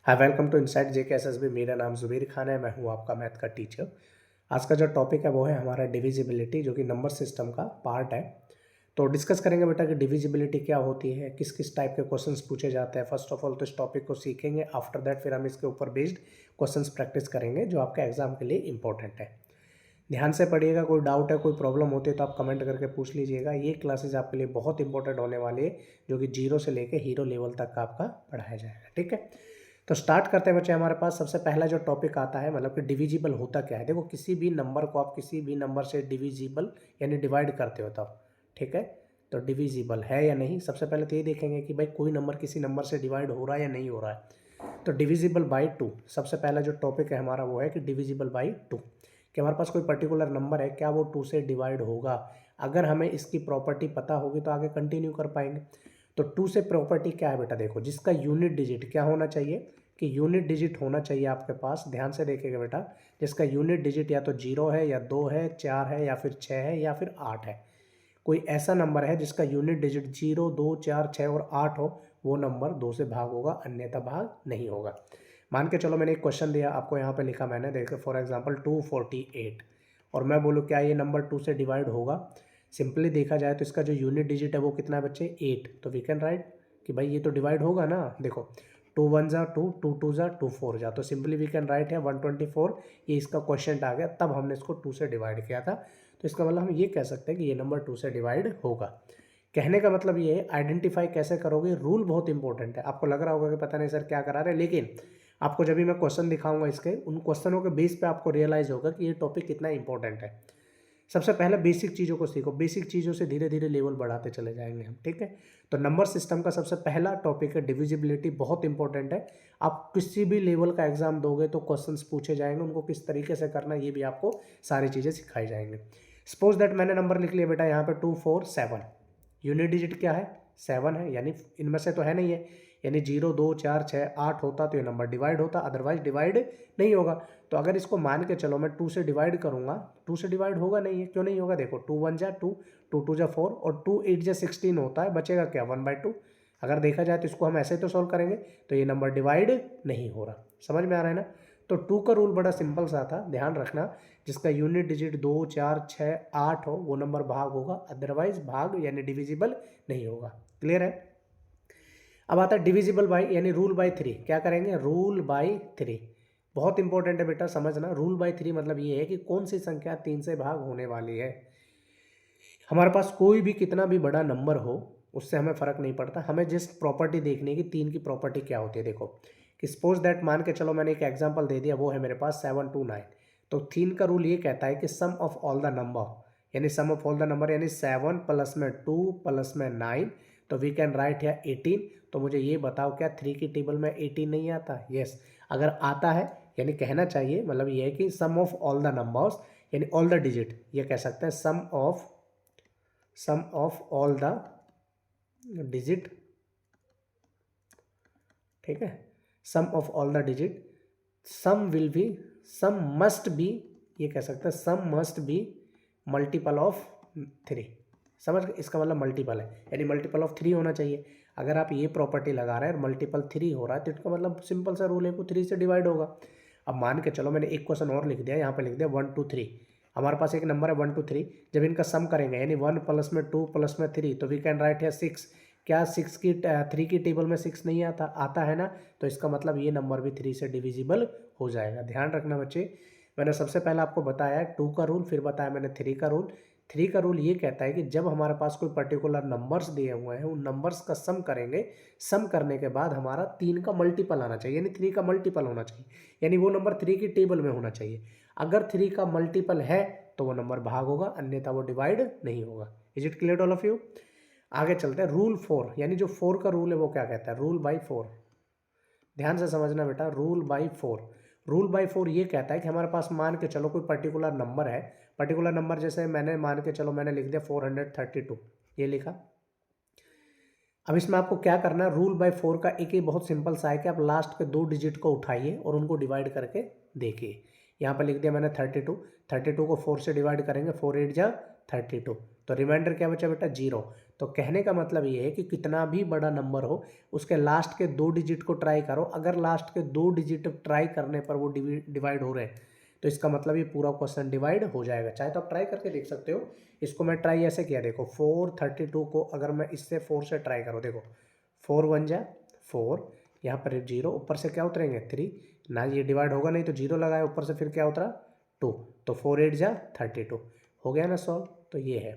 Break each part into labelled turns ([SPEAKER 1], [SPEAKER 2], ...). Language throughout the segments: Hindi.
[SPEAKER 1] Hi, welcome to inside JKSSB। मेरा नाम ज़ुबैर खान है, मैं हूँ आपका मैथ का टीचर। आज का जो टॉपिक है वो है हमारा डिविजिबिलिटी, जो कि नंबर सिस्टम का पार्ट है। तो डिस्कस करेंगे बेटा कि डिविजिबिलिटी क्या होती है, किस किस टाइप के क्वेश्चंस पूछे जाते हैं। फर्स्ट ऑफ ऑल तो इस टॉपिक को सीखेंगे, आफ्टर दैट फिर हम इसके ऊपर बेस्ड क्वेश्चंस प्रैक्टिस करेंगे जो आपके एग्जाम के लिए इंपॉर्टेंट है। ध्यान से पढ़िएगा, कोई डाउट है, कोई प्रॉब्लम होती है तो आप कमेंट करके पूछ लीजिएगा। ये क्लासेज आपके लिए बहुत इंपॉर्टेंट होने वाली है, जो कि जीरो से लेकर हीरो लेवल तक का आपका पढ़ाया जाएगा। ठीक है, तो स्टार्ट करते हैं बच्चे। हमारे पास सबसे पहला जो टॉपिक आता है, मतलब कि डिविजिबल होता क्या है। देखो, किसी भी नंबर को आप किसी भी नंबर से डिविजिबल यानी डिवाइड करते हो तब, ठीक है, तो डिविजिबल है या नहीं। सबसे पहले तो ये देखेंगे कि भाई कोई नंबर किसी नंबर से डिवाइड हो रहा है या नहीं हो रहा है। तो डिविजिबल बाई टू, सबसे पहला जो टॉपिक है हमारा वो है कि डिविजिबल बाई टू, कि हमारे पास कोई पर्टिकुलर नंबर है, क्या वो टू से डिवाइड होगा। अगर हमें इसकी प्रॉपर्टी पता होगी तो आगे कंटिन्यू कर पाएंगे। तो टू से प्रॉपर्टी क्या है बेटा, देखो, जिसका यूनिट डिजिट क्या होना चाहिए, कि यूनिट डिजिट होना चाहिए आपके पास। ध्यान से देखिएगा बेटा, जिसका यूनिट डिजिट या तो 0 है या 2 है, 4 है या फिर 6 है या फिर 8 है। कोई ऐसा नंबर है जिसका यूनिट डिजिट 0, 2, 4, 6 और 8 हो, वो नंबर 2 से भाग होगा, अन्यथा भाग नहीं होगा। मान के चलो मैंने एक क्वेश्चन दिया आपको, यहाँ पे लिखा मैंने, देखो फॉर एग्जांपल 248, और मैं बोलूँ क्या ये नंबर 2 से डिवाइड होगा। सिंपली देखा जाए तो इसका जो यूनिट डिजिट है वो कितना है बच्चे, 8। तो वी कैन राइट कि भाई ये तो डिवाइड होगा ना। देखो, 2 1 जा 2, 2 2 जा 2 4 जा, तो सिंपली वी कैन राइट है 124। ये इसका क्वेश्चन आ गया, तब हमने इसको 2 से डिवाइड किया था। तो इसका मतलब हम ये कह सकते हैं कि ये नंबर 2 से डिवाइड होगा। कहने का मतलब ये है, आइडेंटिफाई कैसे करोगे, रूल बहुत इंपॉर्टेंट है। आपको लग रहा होगा कि पता नहीं सर क्या करा रहे हैं, लेकिन आपको जब भी मैं क्वेश्चन दिखाऊंगा इसके, उन क्वेश्चनों के बेस पे आपको रियलाइज होगा कि ये टॉपिक कितना इंपॉर्टेंट है। सबसे पहले बेसिक चीज़ों को सीखो, बेसिक चीज़ों से धीरे धीरे लेवल बढ़ाते चले जाएंगे हम। ठीक है, तो नंबर सिस्टम का सबसे पहला टॉपिक है डिविजिबिलिटी, बहुत इंपॉर्टेंट है। आप किसी भी लेवल का एग्जाम दोगे तो क्वेश्चंस पूछे जाएंगे, उनको किस तरीके से करना है ये भी आपको सारी चीज़ें सिखाई जाएंगी। सपोज दैट मैंने नंबर लिख लिया बेटा यहाँ पे 247, यूनिट डिजिट क्या है, 7 है, यानी इनमें से तो है नहीं है, यानी 0, 2, 4, 6, 8 होता तो ये नंबर डिवाइड होता, अदरवाइज डिवाइड नहीं होगा। तो अगर इसको मान के चलो मैं 2 से डिवाइड करूंगा, 2 से डिवाइड होगा नहीं है। क्यों नहीं होगा, देखो 2 1 जा 2, 2 2 जा 4 और 2 8 जा 16 होता है, बचेगा क्या 1/2। अगर देखा जाए तो इसको हम ऐसे तो सॉल्व करेंगे, तो ये नंबर डिवाइड नहीं हो रहा। समझ में आ रहा है ना। तो 2 का रूल बड़ा सिंपल सा था, ध्यान रखना, जिसका यूनिट डिजिट 2, 4, 6, 8 हो वो नंबर भाग होगा, अदरवाइज भाग यानी डिविजिबल नहीं होगा। क्लियर है। अब आता है डिविजिबल बाई, यानी रूल बाई 3। क्या करेंगे, रूल बाई 3। बहुत इंपॉर्टेंट है बेटा, समझना। रूल बाई 3 मतलब ये है कि कौन सी संख्या 3 से भाग होने वाली है। हमारे पास कोई भी कितना भी बड़ा नंबर हो, उससे हमें फ़र्क नहीं पड़ता, हमें जिस प्रॉपर्टी देखनी है कि 3 की प्रॉपर्टी क्या होती है। देखो कि सपोज दैट, मान के चलो मैंने एक एग्जांपल दे दिया, वो है मेरे पास 7 2 9। तो 3 का रूल ये कहता है कि sum of all the number, यानी सम ऑफ ऑल द नंबर, यानी 7 प्लस में 2 प्लस में 9, तो वी कैन राइट है 18। तो मुझे ये बताओ, क्या 3 की टेबल में 18 नहीं आता। यस, अगर आता है, यानी कहना चाहिए मतलब ये है कि sum of all the numbers, यानी ऑल द डिजिट, ये कह सकते हैं sum of all the digit. ठीक है, sum of all the digit, sum will be, sum must be, ये कह सकते हैं sum must be multiple of 3। समझ गए, इसका मतलब मल्टीपल है, यानी मल्टीपल ऑफ 3 होना चाहिए। अगर आप ये प्रॉपर्टी लगा रहे हैं और मल्टीपल 3 हो रहा है, तो इसका मतलब सिंपल सा रूल है वो 3 से डिवाइड होगा। अब मान के चलो मैंने एक क्वेश्चन और लिख दिया, यहाँ पे लिख दिया 1 2 3। हमारे पास एक नंबर है 1 2 3, जब इनका सम करेंगे, यानी 1 प्लस में 2 प्लस में 3, तो वी कैन राइट है 6। क्या 3 की टेबल में 6 नहीं आता, आता है ना। तो इसका मतलब ये नंबर भी 3 से डिविजिबल हो जाएगा। ध्यान रखना बच्चे, मैंने सबसे पहले आपको बताया 2 का रूल, फिर बताया मैंने 3 का रूल। 3 का रूल ये कहता है कि जब हमारे पास कोई पर्टिकुलर नंबर्स दिए हुए हैं, उन नंबर्स का सम करेंगे, सम करने के बाद हमारा 3 का मल्टीपल आना चाहिए, यानी 3 का मल्टीपल होना चाहिए, यानी वो नंबर 3 की टेबल में होना चाहिए। अगर 3 का मल्टीपल है तो वो नंबर भाग होगा, अन्यथा वो डिवाइड नहीं होगा। Is it clear all of you. आगे चलते हैं, रूल 4, यानी जो 4 का रूल है वो क्या कहता है, रूल बाई 4। ध्यान से समझना बेटा, रूल बाई 4। रूल बाई 4 ये कहता है कि हमारे पास मान के चलो कोई पर्टिकुलर नंबर है, पर्टिकुलर नंबर जैसे मैंने मान के चलो मैंने लिख दिया 432, ये लिखा। अब इसमें आपको क्या करना है, रूल बाई 4 का एक ही बहुत सिंपल सा है कि आप लास्ट के 2 डिजिट को उठाइए और उनको डिवाइड करके देखिए। यहाँ पर लिख दिया मैंने 32 को 4 से डिवाइड करेंगे, 4 8 जा 32, तो रिमाइंडर क्या बचा बेटा 0। तो कहने का मतलब ये है कि कितना भी बड़ा नंबर हो उसके लास्ट के 2 डिजिट को ट्राई करो, अगर लास्ट के 2 डिजिट ट्राई करने पर वो डिवाइड हो रहे हैं तो इसका मतलब ये पूरा क्वेश्चन डिवाइड हो जाएगा। चाहे तो आप ट्राई करके देख सकते हो। इसको मैं ट्राई ऐसे किया, देखो 432 को अगर मैं इससे 4 से ट्राई करूँ, देखो 4 1 जा 4, यहाँ पर 0, ऊपर से क्या उतरेंगे 3 ना, ये डिवाइड होगा नहीं तो 0 लगाए, ऊपर से फिर क्या उतरा 2, तो 4 8 जा 32, हो गया ना सॉल्व। तो ये है।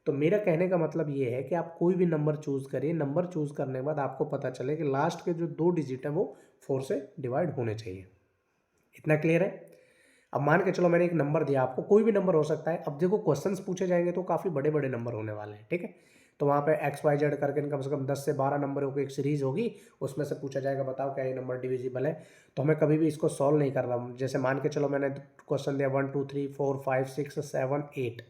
[SPEAKER 1] तो मेरा कहने का मतलब ये है कि आप कोई भी नंबर चूज़ करिए, नंबर चूज़ करने के बाद आपको पता चले कि लास्ट के जो 2 डिजिट है वो 4 से डिवाइड होने चाहिए। इतना क्लियर है। अब मान के चलो मैंने एक नंबर दिया आपको, कोई भी नंबर हो सकता है। अब देखो क्वेश्चंस पूछे जाएंगे तो काफ़ी बड़े बड़े नंबर होने वाले हैं, ठीक है। तो वहाँ पे XYZ करके कम से कम 10 से 12 नंबरों की एक सीरीज़ होगी, उसमें से पूछा जाएगा बताओ क्या ये नंबर डिविजिबल है। तो हमें कभी भी इसको सॉल्व नहीं करना। जैसे मान के चलो मैंने क्वेश्चन दिया 1 2 3 4 5 6 7 8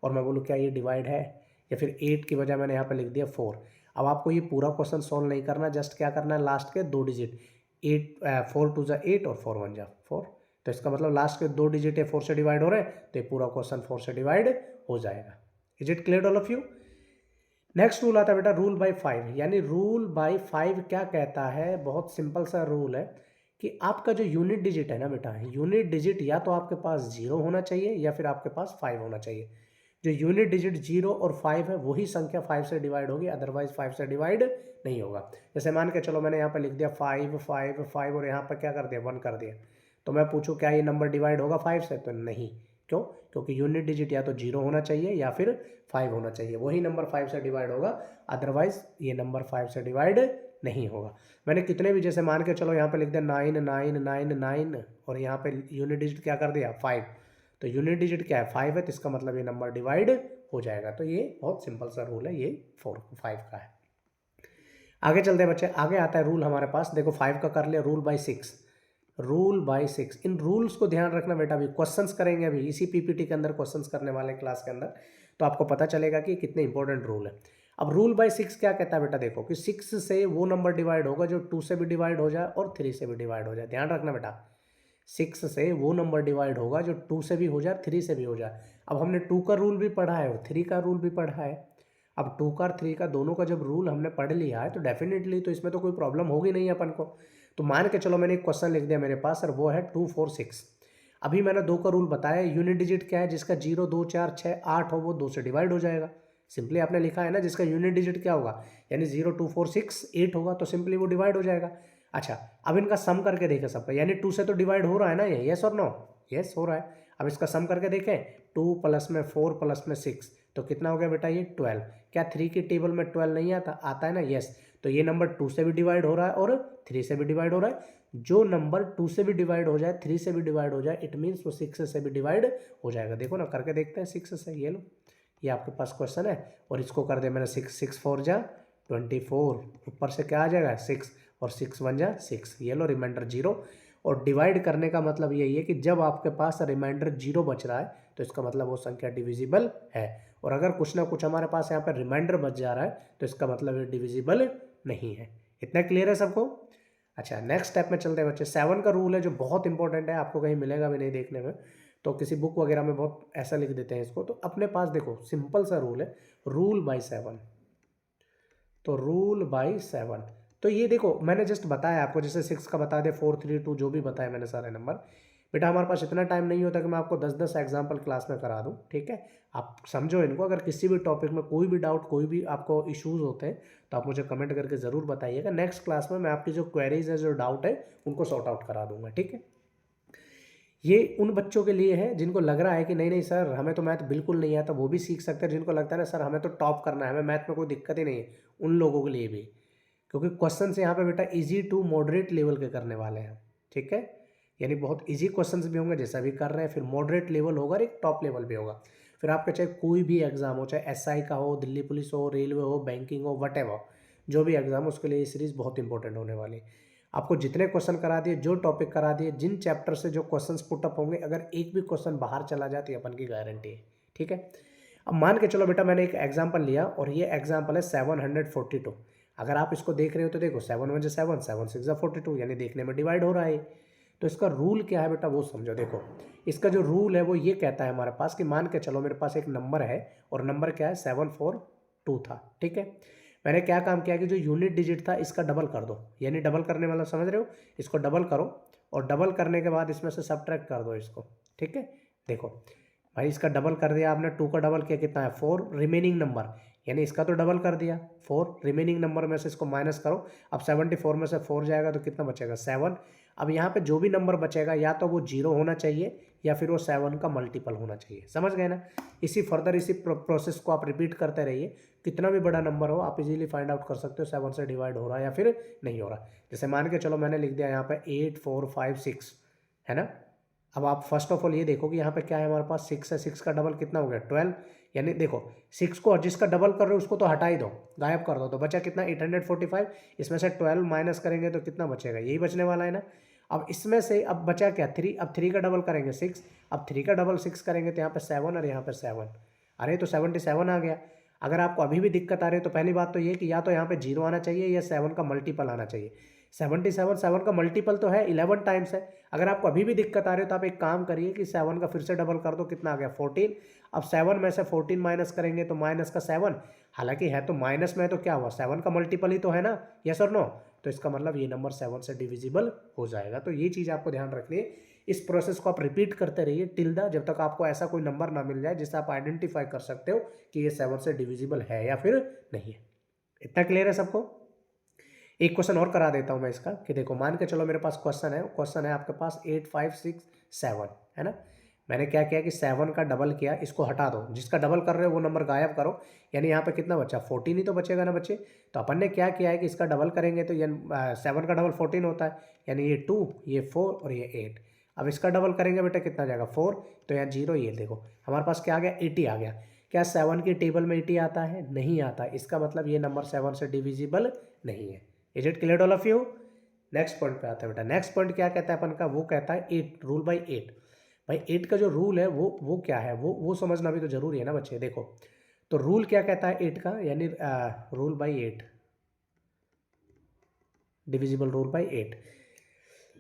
[SPEAKER 1] और मैं बोलूँ क्या ये डिवाइड है, या फिर 8 की बजाय मैंने यहाँ पर लिख दिया 4। अब आपको ये पूरा क्वेश्चन सॉल्व नहीं करना, जस्ट क्या करना है लास्ट के 2 डिजिट 4 2 8 और 4 1 4, तो इसका मतलब लास्ट के 2 डिजिट है 4 से डिवाइड हो रहे हैं तो ये पूरा क्वेश्चन 4 से डिवाइड हो जाएगा। Is it clear all of you. Next rule आता है बेटा रूल बाय 5, यानी रूल बाय 5 क्या कहता है, बहुत सिंपल सा रूल है कि आपका जो यूनिट डिजिट है ना बेटा, यूनिट डिजिट या तो आपके पास 0 होना चाहिए या फिर आपके पास 5 होना चाहिए। जो यूनिट डिजिट 0 और 5 है वही संख्या 5 से डिवाइड होगी, अदरवाइज 5 से डिवाइड नहीं होगा। जैसे मान के चलो मैंने यहाँ पर लिख दिया 5 5 5 और यहाँ पर क्या कर दिया 1 कर दिया, तो मैं पूछूं क्या ये नंबर डिवाइड होगा 5 से, तो नहीं। क्यों? क्योंकि यूनिट डिजिट या तो 0 होना चाहिए या फिर 5 होना चाहिए, वही नंबर 5 से डिवाइड होगा, अदरवाइज ये नंबर 5 से डिवाइड नहीं होगा। मैंने कितने भी, जैसे मान के चलो यहाँ पे लिख दिया 9 9 9 9 और यहाँ पे यूनिट डिजिट क्या कर दिया 5, तो यूनिट डिजिट क्या है 5 है, तो इसका मतलब ये नंबर डिवाइड हो जाएगा। तो ये बहुत सिंपल सा रूल है, ये 5 का है। आगे चलते हैं बच्चे, आगे आता है रूल हमारे पास, देखो 5 का कर लिया, rule by 6। Rule by 6, in rules को ध्यान रखना बेटा, अभी क्वेश्चंस करेंगे, अभी इसी पीपीटी के अंदर क्वेश्चंस करने वाले क्लास के अंदर, तो आपको पता चलेगा कि कितने इंपॉर्टेंट रूल है। अब रूल बाय 6 क्या कहता है बेटा, देखो कि 6 से वो नंबर डिवाइड होगा जो 2 से भी डिवाइड हो जाए और 3 से भी डिवाइड हो जाए। ध्यान रखना बेटा, 6 से वो नंबर डिवाइड होगा जो 2 से भी हो जाए 3 से भी हो जाए। अब हमने 2 का रूल भी पढ़ा है और 3 का रूल भी पढ़ा है। अब 2 का और 3 का दोनों का जब रूल हमने पढ़ लिया है तो डेफिनेटली तो इसमें तो कोई प्रॉब्लम होगी नहीं अपन को। तो मान के चलो मैंने एक क्वेश्चन लिख दिया मेरे पास और वो है 2 4 6। अभी मैंने 2 का रूल बताया, यूनिट डिजिट क्या है, जिसका 0 2 4 6 8 हो वो 2 से डिवाइड हो जाएगा। सिंपली आपने लिखा है ना, जिसका यूनिट डिजिट क्या होगा, यानी 0 2 4 6 8 होगा, तो सिंपली वो डिवाइड हो जाएगा। अच्छा, अब इनका सम करके देखें सबका, यानी 2 से तो डिवाइड हो रहा है ना ये, यस और नो, यस हो रहा है। अब इसका सम करके देखें, 2 प्लस में 4 प्लस में 6, तो कितना हो गया बेटा ये 12। क्या 3 की टेबल में 12 नहीं आता, आता है ना, यस। तो ये नंबर 2 से भी डिवाइड हो रहा है और 3 से भी डिवाइड हो रहा है। जो नंबर 2 से भी डिवाइड हो जाए 3 से भी डिवाइड हो जाए, इट मीन्स वो 6 से भी डिवाइड हो जाएगा। देखो ना करके देखते हैं 6 से, ये लो ये आपके पास क्वेश्चन है और इसको कर दे मैंने 6 6 4 जा 24, ऊपर से क्या आ जाएगा 6 और 6 1 जा 6, ये लो रिमाइंडर 0। और डिवाइड करने का मतलब यही है कि जब आपके पास रिमाइंडर 0 बच रहा है तो इसका मतलब वो संख्या डिविजिबल है, और अगर कुछ ना कुछ हमारे पास यहाँ पर रिमाइंडर बच जा रहा है तो इसका मतलब ये डिविजिबल नहीं है। इतना क्लियर है सबको। अच्छा, नेक्स्ट स्टेप में चलते हैं बच्चे। 7 का रूल है जो बहुत इंपॉर्टेंट है, आपको कहीं मिलेगा भी नहीं देखने में, तो किसी बुक वगैरह में बहुत ऐसा लिख देते हैं इसको, तो अपने पास देखो सिंपल सा रूल है, रूल बाय 7। तो रूल बाय 7, तो ये देखो मैंने जस्ट बताया आपको, जैसे 6 का बता दे 4 3 2 जो भी बताया मैंने सारे नंबर। बेटा हमारे पास इतना टाइम नहीं होता कि मैं आपको 10 एग्जाम्पल क्लास में करा दूं, ठीक है। आप समझो इनको, अगर किसी भी टॉपिक में कोई भी डाउट, कोई भी आपको इश्यूज होते हैं तो आप मुझे कमेंट करके ज़रूर बताइएगा। नेक्स्ट क्लास में मैं आपकी जो क्वेरीज है, जो डाउट है, उनको सॉर्ट आउट करा दूंगा, ठीक है। ये उन बच्चों के लिए है जिनको लग रहा है कि नहीं नहीं सर हमें तो मैथ बिल्कुल नहीं आता, वो भी सीख सकते हैं। जिनको लगता है ना सर हमें तो टॉप करना है, हमें मैथ में कोई दिक्कत ही नहीं है, उन लोगों के लिए भी, क्योंकि क्वेश्चन यहाँ पे बेटा इजी टू मॉडरेट लेवल के करने वाले हैं, ठीक है। यानी बहुत इजी क्वेश्चंस भी होंगे जैसा भी कर रहे हैं, फिर मॉडरेट लेवल होगा और एक टॉप लेवल भी होगा। फिर आपका चाहे कोई भी एग्जाम हो, चाहे एसआई का हो, दिल्ली पुलिस हो, रेलवे हो, बैंकिंग हो, वटेवर जो भी एग्जाम हो, उसके लिए ये सीरीज़ बहुत इंपॉर्टेंट होने वाली है। आपको जितने क्वेश्चन करा दिए, जो टॉपिक करा दिए, जिन चैप्टर से जो क्वेश्चंस पुटअप होंगे, अगर एक भी क्वेश्चन बाहर चला जाए तो अपन की गारंटी है, ठीक है। अब मान के चलो बेटा मैंने एक एग्जाम्पल लिया और ये एग्जाम्पल है 742। अगर आप इसको देख रहे हो तो देखो 7 1 7 7 6 42, यानी देखने में डिवाइड हो रहा है। तो इसका रूल क्या है बेटा वो समझो। देखो इसका जो रूल है वो ये कहता है हमारे पास कि मान के चलो मेरे पास एक नंबर है और नंबर क्या है 74 2 था, ठीक है। मैंने क्या काम किया कि जो यूनिट डिजिट था इसका डबल कर दो, यानी डबल करने वाला समझ रहे हो, इसको डबल करो और डबल करने के बाद इसमें से सब्ट्रैक्ट कर दो इसको, ठीक है। देखो भाई इसका डबल कर दिया आपने, 2 का डबल किया कितना है 4, रिमेनिंग नंबर यानी इसका तो डबल कर दिया 4, रिमेनिंग नंबर में से इसको माइनस करो। अब 74 में से 4 जाएगा तो कितना बचेगा 7। अब यहाँ पे जो भी नंबर बचेगा या तो वो 0 होना चाहिए या फिर वो 7 का मल्टीपल होना चाहिए, समझ गए ना। इसी फर्दर इसी प्रोसेस को आप रिपीट करते रहिए, कितना भी बड़ा नंबर हो आप इजीली फाइंड आउट कर सकते हो 7 से डिवाइड हो रहा है या फिर नहीं हो रहा। जैसे मान के चलो मैंने लिख दिया यहाँ पे 8 4 5 6 है ना। अब आप फर्स्ट ऑफ ऑल ये देखो कि यहाँ पे क्या है हमारे पास 6 है, 6 का डबल कितना हो गया 12, यानी देखो 6 को जिसका डबल कर रहे हो उसको तो हटा ही दो, गायब कर दो, तो बचा कितना 845। इसमें से 12 माइनस करेंगे तो कितना बचेगा, यही बचने वाला है ना। अब इसमें से अब बचा क्या 3, अब 3 का डबल करेंगे 6, अब 3 का डबल 6 करेंगे तो यहाँ पे 7 और यहाँ पे 7, अरे तो 77 आ गया। अगर आपको अभी भी दिक्कत आ रही है तो पहली बात तो ये कि या तो यहाँ पे 0 आना चाहिए या 7 का मल्टीपल आना चाहिए। 77 7 का मल्टीपल तो है 11 टाइम्स है। अगर आपको अभी भी दिक्कत आ रही है तो आप एक काम करिए कि 7 का फिर से डबल कर दो, कितना आ गया 14। अब 7 में से 14 माइनस करेंगे तो माइनस का 7, हालांकि है तो माइनस में, तो क्या हुआ 7 का मल्टीपल ही तो है ना, यस और नो। तो इसका मतलब ये नंबर 7 से डिविजिबल हो जाएगा। तो ये चीज़ आपको ध्यान रखनी है। इस प्रोसेस को आप रिपीट करते रहिए टिल द जब तक आपको ऐसा कोई नंबर ना मिल जाए जिससे आप आइडेंटिफाई कर सकते हो कि ये 7 से डिविजिबल है या फिर नहीं है। इतना क्लियर है सबको। एक क्वेश्चन और करा देता हूं मैं इसका कि देखो मान के चलो मेरे पास क्वेश्चन है आपके पास 8 5 6 7 है ना। मैंने क्या किया कि 7 का डबल किया, इसको हटा दो, जिसका डबल कर रहे हो वो नंबर गायब करो, यानी यहाँ पे कितना बचा 14 ही तो बचेगा ना बच्चे। तो अपन ने क्या किया है कि इसका डबल करेंगे तो ये 7 का डबल 14 होता है, यानी ये 2 ये 4 और ये 8। अब इसका डबल करेंगे बेटा कितना जाएगा 4, तो यहाँ 0, ये देखो हमारे पास क्या आ गया 80 आ गया। क्या 7 की टेबल में 80 आता है, नहीं आता, इसका मतलब ये नंबर 7 से डिविजिबल नहीं है। Is it clear all of you. Next point पे आता है बेटा। नेक्स्ट पॉइंट क्या कहता है अपन का, वो कहता है 8 रूल बाई 8। भाई 8 का जो रूल है वो क्या है, वो समझना भी तो जरूरी है ना बच्चे। देखो तो रूल क्या कहता है 8 का, यानी rule by 8, divisible rule by 8।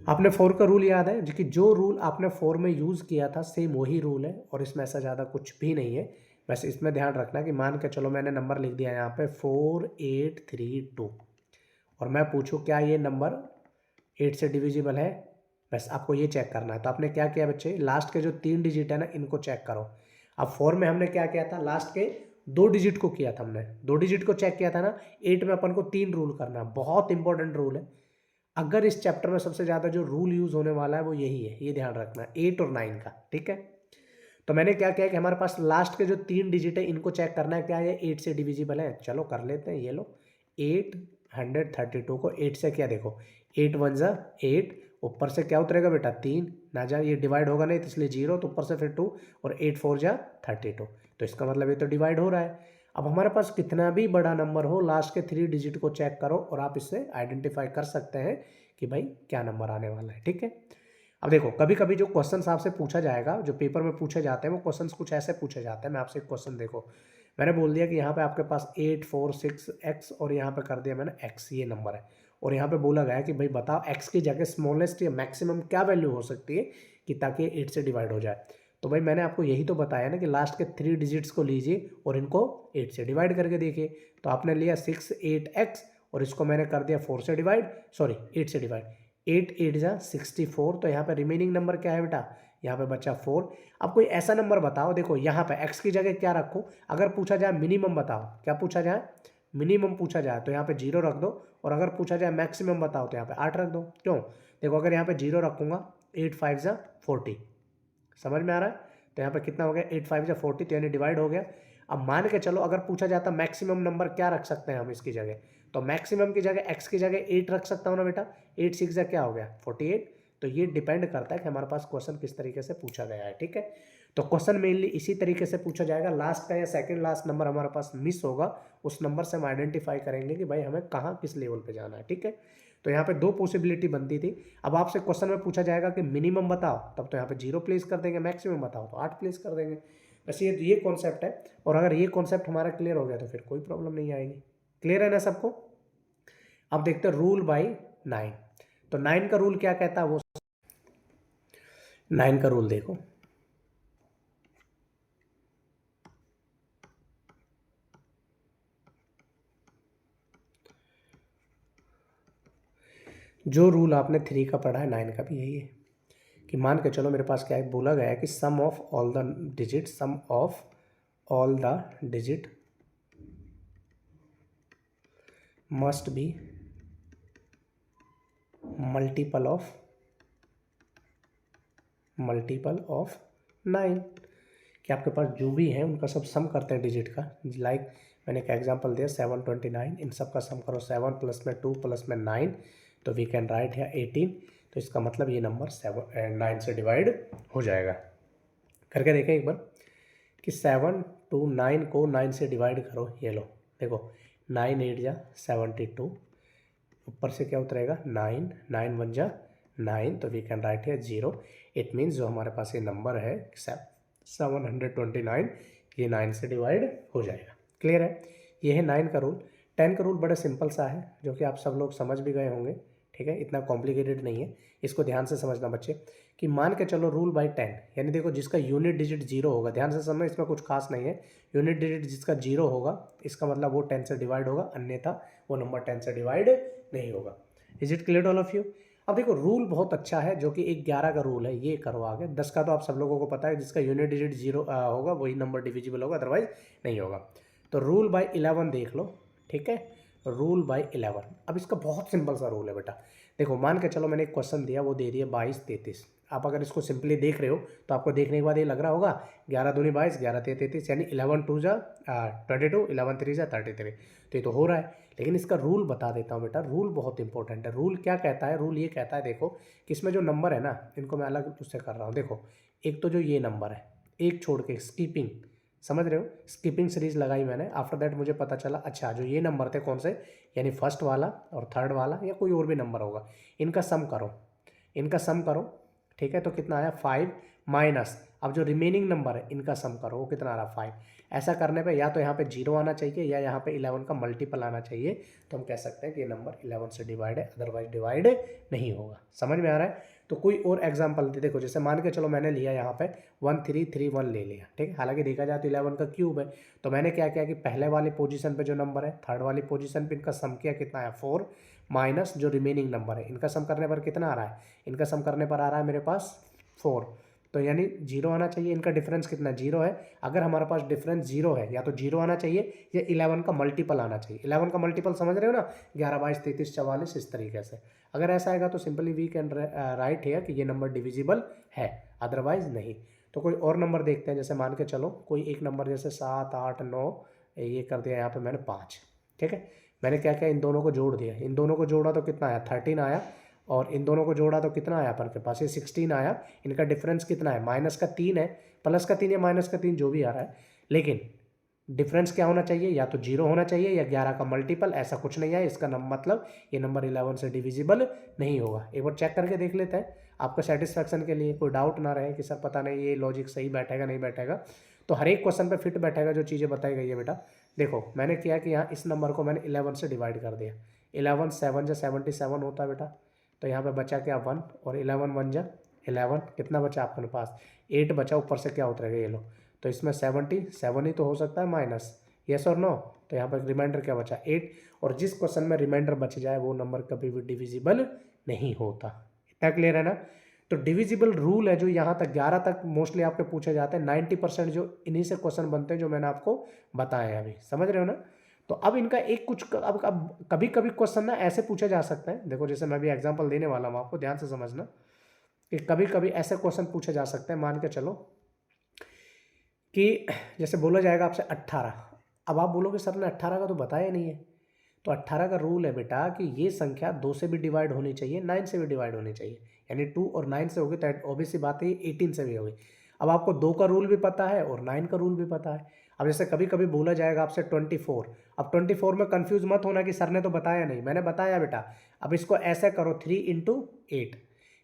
[SPEAKER 1] आपने 4 का रूल याद है, जो कि जो रूल आपने 4 में यूज़ किया था सेम वही रूल है और इसमें ऐसा ज़्यादा कुछ भी नहीं है। बस इसमें ध्यान रखना कि मान के चलो मैंने नंबर लिख दिया यहाँ पे 4832 और मैं पूछूं क्या ये नंबर 8 से डिविजिबल है, बस आपको ये चेक करना है। तो आपने क्या किया बच्चे, लास्ट के जो 3 डिजिट है ना इनको चेक करो। अब 4 में हमने क्या किया था, लास्ट के 2 डिजिट को किया था, हमने 2 डिजिट को चेक किया था ना। 8 में अपन को 3 रूल करना है, बहुत इंपॉर्टेंट रूल है। अगर इस चैप्टर में सबसे ज़्यादा जो रूल यूज़ होने वाला है वो यही है, ये ध्यान रखना 8 और 9 का, ठीक है। तो मैंने क्या किया कि हमारे पास लास्ट के जो 3 डिजिट है इनको चेक करना है क्या ये 8 से डिविजिबल है। चलो कर लेते हैं, ये लो 832 को 8 से क्या, देखो 8 1 जा 8, ऊपर से क्या उतरेगा बेटा 3 ना, जा ये डिवाइड होगा नहीं तो इसलिए 0, तो ऊपर से फिर 2 और 8 4 जा 32, तो इसका मतलब ये तो डिवाइड हो रहा है। अब हमारे पास कितना भी बड़ा नंबर हो लास्ट के 3 डिजिट को चेक करो और आप इससे आइडेंटिफाई कर सकते हैं कि भाई क्या नंबर आने वाला है, ठीक है। अब देखो कभी कभी जो क्वेश्चन आपसे पूछा जाएगा, जो पेपर में पूछे जाते हैं वो क्वेश्चन कुछ ऐसे पूछे जाते हैं। मैं आपसे एक क्वेश्चन देखो, मैंने बोल दिया कि यहाँ पे आपके पास 8 4 6 x और यहाँ पे कर दिया मैंने x, ये नंबर है। और यहाँ पे बोला गया है कि भाई बताओ x की जगह स्मॉलेस्ट या मैक्सिमम क्या वैल्यू हो सकती है कि ताकि 8 से डिवाइड हो जाए। तो भाई मैंने आपको यही तो बताया ना कि लास्ट के 3 डिजिट्स को लीजिए और इनको 8 से डिवाइड करके देखिए। तो आपने लिया 6 8x और इसको मैंने कर दिया 4 से डिवाइड, सॉरी 8 से डिवाइड, 8 8 जा 64। तो यहाँ पे रिमेनिंग नंबर क्या है बेटा, यहाँ पे बचा 4। अब कोई ऐसा नंबर बताओ, देखो यहाँ पे x की जगह क्या रखो, अगर पूछा जाए मिनिमम बताओ, क्या पूछा जाए मिनिमम पूछा जाए तो यहाँ पे 0 रख दो, और अगर पूछा जाए मैक्सिमम बताओ तो यहाँ पे 8 रख दो। क्यों, देखो अगर यहाँ पे 0 रखूँगा 8 5 जा 40, समझ में आ रहा है। तो यहाँ पे कितना हो गया 8 5 जा 40, तो यानी डिवाइड हो गया। अब मान के चलो अगर पूछा जाता मैक्सिमम नंबर क्या रख सकते हैं हम इसकी जगह, तो मैक्सिमम की जगह x की जगह 8 रख सकता हूँ ना बेटा। 8 6 जा क्या हो गया 48। तो ये डिपेंड करता है कि हमारे पास क्वेश्चन किस तरीके से पूछा गया है, ठीक है। तो क्वेश्चन मेनली इसी तरीके से पूछा जाएगा, लास्ट का या सेकंड लास्ट नंबर हमारे पास मिस होगा, उस नंबर से हम आइडेंटिफाई करेंगे कि भाई हमें कहाँ किस लेवल पे जाना है, ठीक है। तो यहाँ पे 2 पॉसिबिलिटी बनती थी। अब आपसे क्वेश्चन में पूछा जाएगा कि मिनिमम बताओ, तब तो यहाँ पे 0 प्लेस कर देंगे, मैक्सिमम बताओ तो 8 प्लेस कर देंगे। बस ये कॉन्सेप्ट है, और अगर ये कॉन्सेप्ट हमारा क्लियर हो गया तो फिर कोई प्रॉब्लम नहीं आएगी। क्लियर है ना सबको। अब देखते हैं रूल बाई 9। तो 9 का रूल क्या कहता है, वो 9 का रूल देखो, जो रूल आपने 3 का पढ़ा है 9 का भी यही है कि मान के चलो मेरे पास क्या है, बोला गया है कि sum of all the digit, sum of all the digit must be multiple of 9, कि आपके पास जो भी है उनका सब सम करते हैं डिजिट का। लाइक मैंने एक एग्जांपल दिया 729, इन सब का सम करो 7 प्लस में 2 प्लस में 9, तो वी कैन राइट है 18। तो इसका मतलब ये नंबर 9 से डिवाइड हो जाएगा। करके देखें एक बार कि 7 to 9 को 9 से डिवाइड करो, ये लो देखो 9 8 जा 72, ऊपर से क्या उतरेगा 9, 9 1 जा 9, तो वी कैन राइट है 0। इट मीन्स जो हमारे पास ये नंबर है 729, ये 9 से डिवाइड हो जाएगा। क्लियर है? ये है 9 का रूल। 10 का रूल बड़ा सिंपल सा है, जो कि आप सब लोग समझ भी गए होंगे। ठीक है, इतना कॉम्प्लिकेटेड नहीं है, इसको ध्यान से समझना बच्चे। कि मान के चलो रूल बाय 10, यानी देखो जिसका यूनिट डिजिट 0 होगा, ध्यान से समझना, इसमें कुछ खास नहीं है। यूनिट डिजिट जिसका 0 होगा, इसका मतलब वो 10 से डिवाइड होगा, अन्यथा वो नंबर 10 से डिवाइड नहीं होगा। Is it clear all of you? अब देखो रूल बहुत अच्छा है, जो कि एक 11 का रूल है, ये करो आगे। 10 का तो आप सब लोगों को पता है, जिसका यूनिट डिजिट 0 होगा वही नंबर डिविजिबल होगा, अदरवाइज नहीं होगा। तो रूल बाय 11 देख लो। ठीक है, रूल बाय 11। अब इसका बहुत सिंपल सा रूल है बेटा। देखो मान के चलो मैंने एक क्वेश्चन दिया, वो दे दिया 22 33। आप अगर इसको सिंपली देख रहे हो तो आपको देखने के बाद ये लग रहा होगा 11 दूनी 22, 11 3 33, यानी 11 2 जा 22, 11 3 जा 33। तो ये तो हो रहा है, लेकिन इसका रूल बता देता हूँ बेटा। रूल बहुत इंपॉर्टेंट है। रूल क्या कहता है? रूल ये कहता है, देखो कि इसमें जो नंबर है ना, इनको मैं अलग उससे कर रहा हूँ। देखो एक तो जो ये नंबर है, एक छोड़ के स्कीपिंग, समझ रहे हो, स्कीपिंग सीरीज लगाई मैंने। आफ्टर दैट मुझे पता चला अच्छा जो ये नंबर थे कौन से, यानी फर्स्ट वाला और थर्ड वाला या कोई और भी नंबर होगा, इनका सम करो, इनका सम करो। ठीक है, तो कितना आया 5 माइनस, अब जो रिमेनिंग नंबर है इनका सम करो, वो कितना आ रहा 5। ऐसा करने पे या तो यहाँ पे 0 आना चाहिए या यहाँ पे 11 का मल्टीपल आना चाहिए। तो हम कह सकते हैं कि ये नंबर 11 से डिवाइड है, अदरवाइज डिवाइड नहीं होगा। समझ में आ रहा है? तो कोई और एग्जांपल देखो, जैसे मान के चलो मैंने लिया यहाँ पे 1331 ले लिया। ठीक है, हालांकि देखा जाए तो 11 का क्यूब है। तो मैंने क्या किया कि पहले वाली पोजीशन पे जो नंबर है, थर्ड वाली पोजीशन पे इनका सम किया, कितना है 4, माइनस जो रिमेनिंग नंबर है, इनका सम करने पर कितना आ रहा है, इनका सम करने पर आ रहा है मेरे पास 4। तो यानी 0 आना चाहिए। इनका डिफरेंस कितना 0 है। अगर हमारे पास डिफरेंस 0 है, या तो 0 आना चाहिए या 11 का मल्टीपल आना चाहिए। 11 का मल्टीपल समझ रहे हो ना, 11 22 33 44, इस तरीके से। अगर ऐसा आएगा तो सिंपली वी कैन राइट है कि ये नंबर डिविजिबल है, अदरवाइज नहीं। तो कोई और नंबर देखते हैं, जैसे मान के चलो कोई एक नंबर, जैसे 7 8 9, ये कर दिया यहाँ पे मैंने 5। ठीक है, मैंने क्या किया, इन दोनों को जोड़ दिया, इन दोनों को जोड़ा तो कितना आया 13 आया, और इन दोनों को जोड़ा तो कितना आया अपन के पास, ये 16 आया। इनका डिफरेंस कितना है, माइनस का 3 है, प्लस का 3 या माइनस का 3 जो भी आ रहा है, लेकिन डिफरेंस क्या होना चाहिए, या तो 0 होना चाहिए या 11 का मल्टीपल। ऐसा कुछ नहीं है, इसका मतलब ये नंबर 11 से डिविजिबल नहीं होगा। एक बार चेक करके देख लेते हैं, आपका सेटिस्फैक्शन के लिए, कोई डाउट ना रहे कि सर पता नहीं ये लॉजिक सही बैठेगा नहीं बैठेगा। तो हर एक क्वेश्चन पे फिट बैठेगा जो चीज़ें बताई गई है बेटा। देखो मैंने किया कि यहाँ इस नंबर को मैंने 11 से डिवाइड कर दिया। 11 7 जा 77 होता है बेटा, तो यहाँ पे बचा क्या 1, और 11 1 जा 11, कितना बचा आपके पास 8 बचा, ऊपर से क्या उतरेगा ये लो। तो इसमें 77 ही तो हो सकता है माइनस, यस और नो। तो यहाँ पर रिमाइंडर क्या बचा 8, और जिस क्वेश्चन में रिमाइंडर बच जाए वो नंबर कभी भी डिविजिबल नहीं होता। इतना क्लियर है ना? तो डिविजिबल रूल है जो यहाँ तक 11 तक मोस्टली आपके पूछे जाते हैं। 90% जो इन्हीं से क्वेश्चन बनते हैं जो मैंने आपको बताया अभी, समझ रहे हो ना? तो अब इनका एक कुछ अब कभी कभी क्वेश्चन ना ऐसे पूछे जा सकते हैं। देखो जैसे मैं भी एग्जांपल देने वाला हूँ आपको, ध्यान से समझना कि कभी कभी ऐसे क्वेश्चन पूछे जा सकते हैं। मान के चलो कि जैसे बोला जाएगा आपसे 18, अब आप बोलोगे सर ने 18 का तो बताया नहीं है। तो 18 का रूल है बेटा कि ये संख्या 2 से भी डिवाइड होनी चाहिए, 9 से भी डिवाइड होनी चाहिए, यानी 2 और 9 से होगी तो ऑब्वियसली बात है 18 से भी होगी। अब आपको 2 का रूल भी पता है और 9 का रूल भी पता है। अब जैसे कभी कभी बोला जाएगा आपसे 24, अब 24 में कंफ्यूज मत होना कि सर ने तो बताया नहीं। मैंने बताया बेटा, अब इसको ऐसे करो 3 × 8,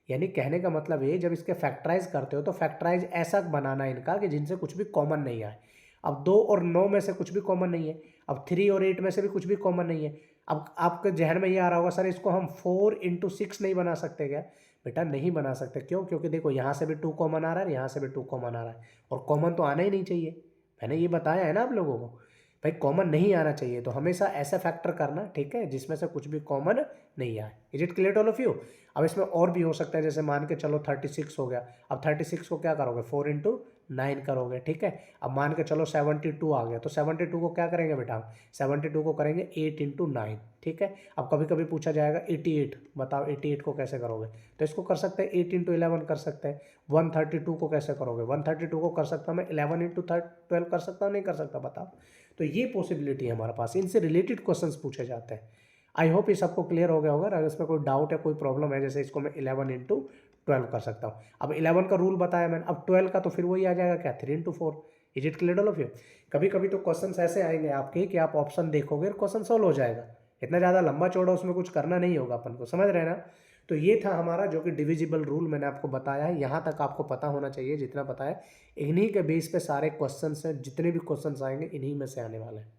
[SPEAKER 1] यानी कहने का मतलब ये, जब इसके फैक्टराइज करते हो तो फैक्टराइज ऐसा बनाना है इनका कि जिनसे कुछ भी कॉमन नहीं आए। अब 2 और 9 में से कुछ भी कॉमन नहीं है, अब 3 और 8 में से भी कुछ भी कॉमन नहीं है। अब आपके जहन में ये आ रहा होगा सर इसको हम 4 × 6 नहीं बना सकते क्या? बेटा नहीं बना सकते। क्यों? क्योंकि देखो यहाँ से भी 2 कॉमन आ रहा है, यहाँ से भी 2 कॉमन आ रहा है, और कॉमन तो आना ही नहीं चाहिए। मैंने ये बताया है ना आप लोगों को। भाई कॉमन नहीं आना चाहिए, तो हमेशा ऐसा फैक्टर करना, ठीक है, जिसमें से कुछ भी कॉमन नहीं आए। Is it clear to all of you? अब इसमें और भी हो सकता है, जैसे मान के चलो 36 हो गया, अब 36 को क्या करोगे, 4 × 9 करोगे, ठीक है। अब मान के चलो 72 आ गया, तो 72 को क्या करेंगे बेटा, 72 को करेंगे 8 × 9, ठीक है। अब कभी कभी पूछा जाएगा 88, बताओ 88 को कैसे करोगे, तो इसको कर सकते हैं 8 × 11 कर सकते हैं। 132 को कैसे करोगे, 132 को कर सकता हूँ मैं 11 × 12 कर सकता हूँ, नहीं कर सकता, बताओ। तो ये पॉसिबिलिटी है हमारे पास, इनसे रिलेटेड क्वेश्चंस पूछे जाते हैं। आई होप ये सबको क्लियर हो गया होगा। अगर इसमें कोई डाउट है, कोई प्रॉब्लम है, जैसे इसको मैं 11 × 12 कर सकता हूँ। अब 11 का रूल बताया मैंने, अब 12 का तो फिर वही आ जाएगा क्या, 3 × 4। Is it clear all of you? कभी कभी तो क्वेश्चन ऐसे आएंगे आपके कि आप ऑप्शन देखोगे क्वेश्चन सॉल्व हो जाएगा, इतना ज़्यादा लंबा चौड़ा उसमें कुछ करना नहीं होगा अपन को, समझ रहे हैं ना। तो ये था हमारा जो कि डिविजिबल रूल मैंने आपको बताया है, यहाँ तक आपको पता होना चाहिए जितना पता है। इन्हीं के बेस पे सारे क्वेश्चन हैं, जितने भी क्वेश्चन आएंगे इन्हीं में से आने वाले हैं।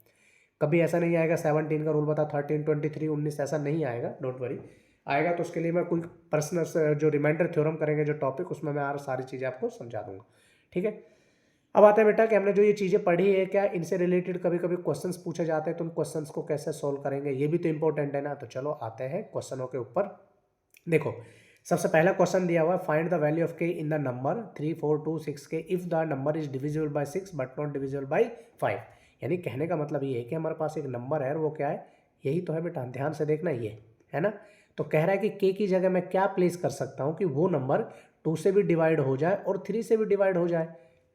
[SPEAKER 1] कभी ऐसा नहीं आएगा 17 का रूल बता, 13, 23, 19 ऐसा नहीं आएगा, डोंट वरी। आएगा तो उसके लिए मैं कोई पर्सनल जो रिमाइंडर थ्योरम करेंगे जो टॉपिक, उसमें मैं सारी चीज़ें आपको समझा दूंगा, ठीक है। अब आता है बेटा कि हमने जो ये चीज़ें पढ़ी है, क्या इनसे रिलेटेड कभी कभी क्वेश्चंस पूछे जाते हैं, तो उन क्वेश्चंस को कैसे सोल्व करेंगे, ये भी तो इंपॉर्टेंट है ना। तो चलो आते हैं क्वेश्चनों के ऊपर। देखो सबसे पहला क्वेश्चन दिया हुआ है, फाइंड द वैल्यू ऑफ के इन द नंबर 3, 4, 2, 6 के if the number is divisible by 6 but not divisible by 5। यानी कहने का मतलब ये है कि हमारे पास एक नंबर है और वो क्या है, यही तो है बेटा, ध्यान से देखना, ये है ना। तो कह रहा है कि के की जगह मैं क्या प्लेस कर सकता हूँ कि वो नंबर 2 से भी डिवाइड हो जाए और 3 से भी डिवाइड हो जाए।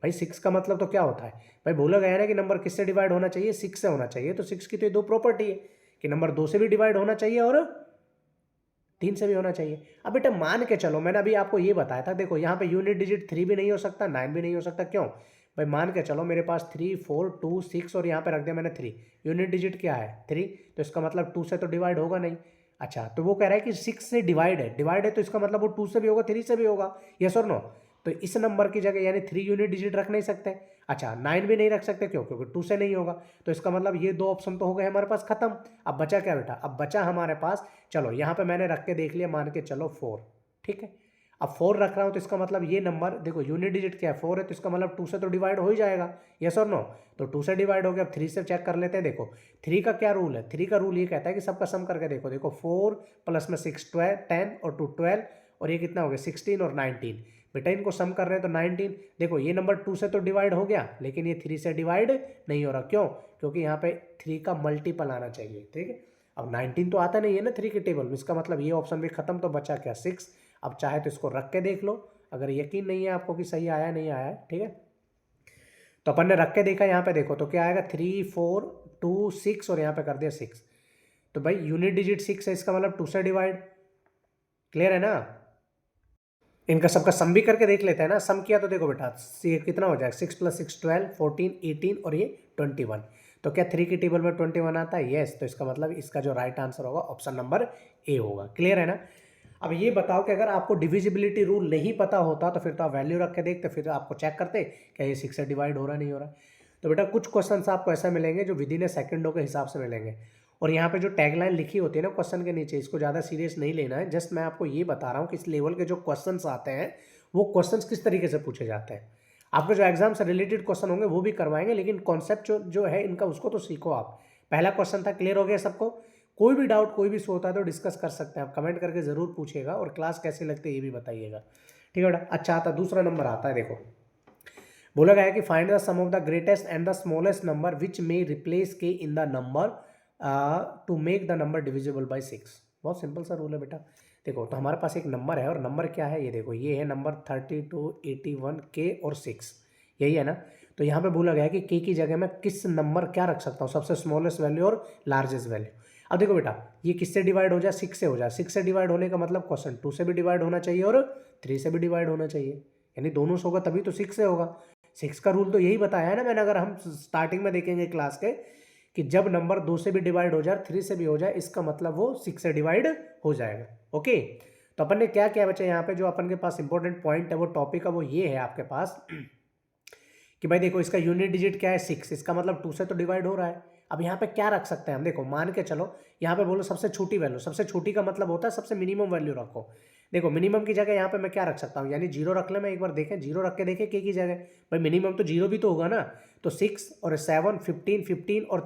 [SPEAKER 1] भाई 6 का मतलब तो क्या होता है, भाई बोला गया है ना कि नंबर किससे डिवाइड होना चाहिए, 6 से होना चाहिए। तो 6 की तो ये दो प्रॉपर्टी है कि नंबर 2 से भी डिवाइड होना चाहिए और 3 से भी होना चाहिए। अब बेटा मान के चलो, मैंने अभी आपको ये बताया था, देखो यहाँ पे यूनिट डिजिट 3 भी नहीं हो सकता, 9 भी नहीं हो सकता, क्यों भाई, मान के चलो मेरे पास 3, 4, 2, 6 और यहाँ पे रख दिया मैंने 3, यूनिट डिजिट क्या है 3, तो इसका मतलब 2 से तो डिवाइड होगा नहीं। अच्छा, तो वो कह रहा है कि 6 से डिवाइड है तो इसका मतलब वो 2 से भी होगा 3 से भी होगा, यस और नो। तो इस नंबर की जगह यानी 3 यूनिट डिजिट रख नहीं सकते। अच्छा 9 भी नहीं रख सकते, क्यों, क्योंकि 2 से नहीं होगा। तो इसका मतलब ये दो ऑप्शन तो हो गए हमारे पास खत्म। अब बचा क्या बेटा, अब बचा हमारे पास, चलो यहाँ पे मैंने रख के देख लिया, मान के चलो 4, ठीक है। अब 4 रख रहा हूँ तो इसका मतलब ये नंबर देखो यूनिट डिजिट क्या है 4 है, तो इसका मतलब 2 से तो डिवाइड हो ही जाएगा, यस और नो। तो 2 से डिवाइड हो गया। अब 3 से चेक कर लेते हैं। देखो 3 का क्या रूल है, 3 का रूल ये कहता है कि सबका सम करके देखो, देखो 4 प्लस में 6 12 10 और 2 12 और ये कितना हो गया 16 और 19। बेटा इनको सम कर रहे हैं तो 19, देखो ये नंबर 2 से तो डिवाइड हो गया लेकिन ये 3 से डिवाइड नहीं हो रहा, क्यों, क्योंकि यहाँ पे 3 का मल्टीपल आना चाहिए, ठीक है। अब 19 तो आता नहीं है ना 3 के टेबल में, इसका मतलब ये ऑप्शन भी खत्म, तो बचा क्या 6। अब चाहे तो इसको रख के देख लो, अगर यकीन नहीं है आपको कि सही आया नहीं आया है, ठीक है। तो अपन ने रख के देखा, यहाँ पे देखो तो क्या आएगा 3, 4, 2, 6 और यहाँ पे कर दिया 6। तो भाई यूनिट डिजिट 6 है, इसका मतलब 2 से डिवाइड, क्लियर है ना। इनका सबका सम भी करके देख लेते हैं ना। सम किया तो देखो बेटा ये कितना हो जाएगा 6 + 6 12 14 18 और ये 21। तो क्या 3 की टेबल में 21 आता है, यस। तो इसका मतलब इसका जो राइट आंसर होगा ऑप्शन नंबर ए होगा, क्लियर है ना। अब ये बताओ कि अगर आपको डिविजिबिलिटी रूल नहीं पता होता तो फिर तो आप वैल्यू रख के देखते, फिर आपको चेक करते क्या ये 6 से डिवाइड हो रहा नहीं हो रहा। तो बेटा कुछ क्वेश्चन आपको ऐसा मिलेंगे जो विदिन ए सेकंडों के हिसाब से मिलेंगे। और यहाँ पे जो टैगलाइन लिखी होती है ना क्वेश्चन के नीचे, इसको ज़्यादा सीरियस नहीं लेना है, जस्ट मैं आपको ये बता रहा हूँ कि इस लेवल के जो क्वेश्चंस आते हैं वो क्वेश्चंस किस तरीके से पूछे जाते हैं। आपके जो एग्जाम से रिलेटेड क्वेश्चन होंगे वो भी करवाएंगे, लेकिन कॉन्सेप्ट जो है इनका उसको तो सीखो आप। पहला क्वेश्चन था, क्लियर हो गया सबको। कोई भी डाउट कोई भी होता है तो डिस्कस कर सकते हैं आप, कमेंट करके ज़रूर पूछिएगा और क्लास कैसे लगती है ये भी बताइएगा, ठीक है बेटा। अच्छा आता दूसरा नंबर आता है, देखो बोला गया है कि find the sum of the greatest and the smallest number which may replace K in the number to make the number divisible by 6। बहुत सिंपल सा रूल है बेटा। देखो तो हमारे पास एक नंबर है और नंबर क्या है, ये देखो ये है नंबर 32, 81, के और 6, यही है ना। तो यहाँ पे बोला गया है कि के की जगह मैं किस नंबर क्या रख सकता हूँ, सबसे स्मॉलेस्ट वैल्यू और लार्जेस्ट वैल्यू। अब देखो बेटा ये किससे डिवाइड हो जाए, 6 से हो जाए। 6 से डिवाइड होने का मतलब क्वेश्चन 2 से भी डिवाइड होना चाहिए और 3 से भी डिवाइड होना चाहिए, यानी दोनों से होगा तभी तो 6 से होगा। 6 का रूल तो यही बताया है ना मैंने, अगर हम स्टार्टिंग में देखेंगे क्लास के कि जब नंबर 2 से भी डिवाइड हो जाए 3 से भी हो जाए, इसका मतलब वो 6 से डिवाइड हो जाएगा, ओके। तो अपन ने क्या किया बच्चे, यहाँ पे जो अपन के पास इंपॉर्टेंट पॉइंट है वो टॉपिक है वो ये है आपके पास कि भाई देखो इसका यूनिट डिजिट क्या है 6, इसका मतलब 2 से तो डिवाइड हो रहा है। अब यहाँ पे क्या रख सकते हैं हम, देखो मान के चलो यहाँ पे बोलो सबसे छोटी वैल्यू, सबसे छोटी का मतलब होता है सबसे मिनिमम वैल्यू रखो। देखो मिनिमम की जगह यहाँ पे मैं क्या रख सकता हूँ, यानी जीरो रख ले, मैं एक बार देखें जीरो रख के देखें के की जगह, भाई मिनिमम तो जीरो भी तो होगा ना। तो 6 और 7 15 15 और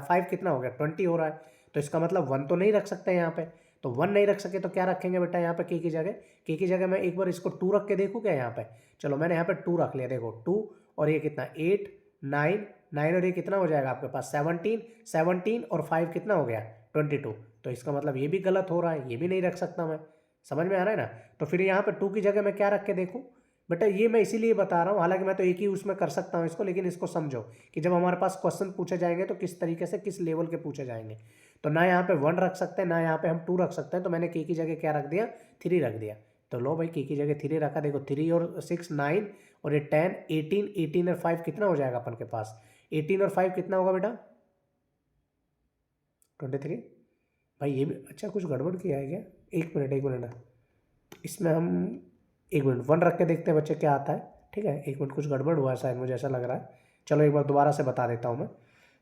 [SPEAKER 1] 5 कितना हो गया 20 हो रहा है, तो इसका मतलब 1 तो नहीं रख सकते यहाँ पे। तो 1 नहीं रख सके तो क्या रखेंगे बेटा यहाँ पे के की जगह, के की जगह मैं एक बार इसको 2 रख के देखूँ क्या यहाँ पे। चलो मैंने यहाँ पे 2 रख लिया, देखो 2 और ये कितना 8 9 9 और ये कितना हो जाएगा आपके पास 17 17 और 5 कितना हो गया 22। तो इसका मतलब ये भी गलत हो रहा है, ये भी नहीं रख सकता मैं। समझ में आ रहा है ना। तो फिर यहाँ पे 2 की जगह मैं क्या रख के देखूँ बेटा, ये मैं इसीलिए बता रहा हूँ, हालांकि मैं तो एक ही उसमें कर सकता हूँ इसको, लेकिन इसको समझो कि जब हमारे पास क्वेश्चन पूछे जाएंगे तो किस तरीके से किस लेवल के पूछे जाएंगे। तो ना यहाँ पे 1 रख सकते हैं ना यहाँ पे हम 2 रख सकते हैं, तो मैंने के की जगह क्या रख दिया 3 रख दिया। तो लो भाई के की जगह 3 रखा, देखो 3 और 6 9 और ये 10 18 18 और 5 कितना हो जाएगा अपन के पास 18 और 5 कितना होगा बेटा 23। भाई ये भी अच्छा कुछ गड़बड़ किया है क्या, एक मिनट इसमें हम एक मिनट 1 रख के देखते हैं बच्चे क्या आता है। ठीक है एक मिनट कुछ गड़बड़ हुआ है शायद, मुझे ऐसा लग रहा है। चलो एक बार दोबारा से बता देता हूँ मैं।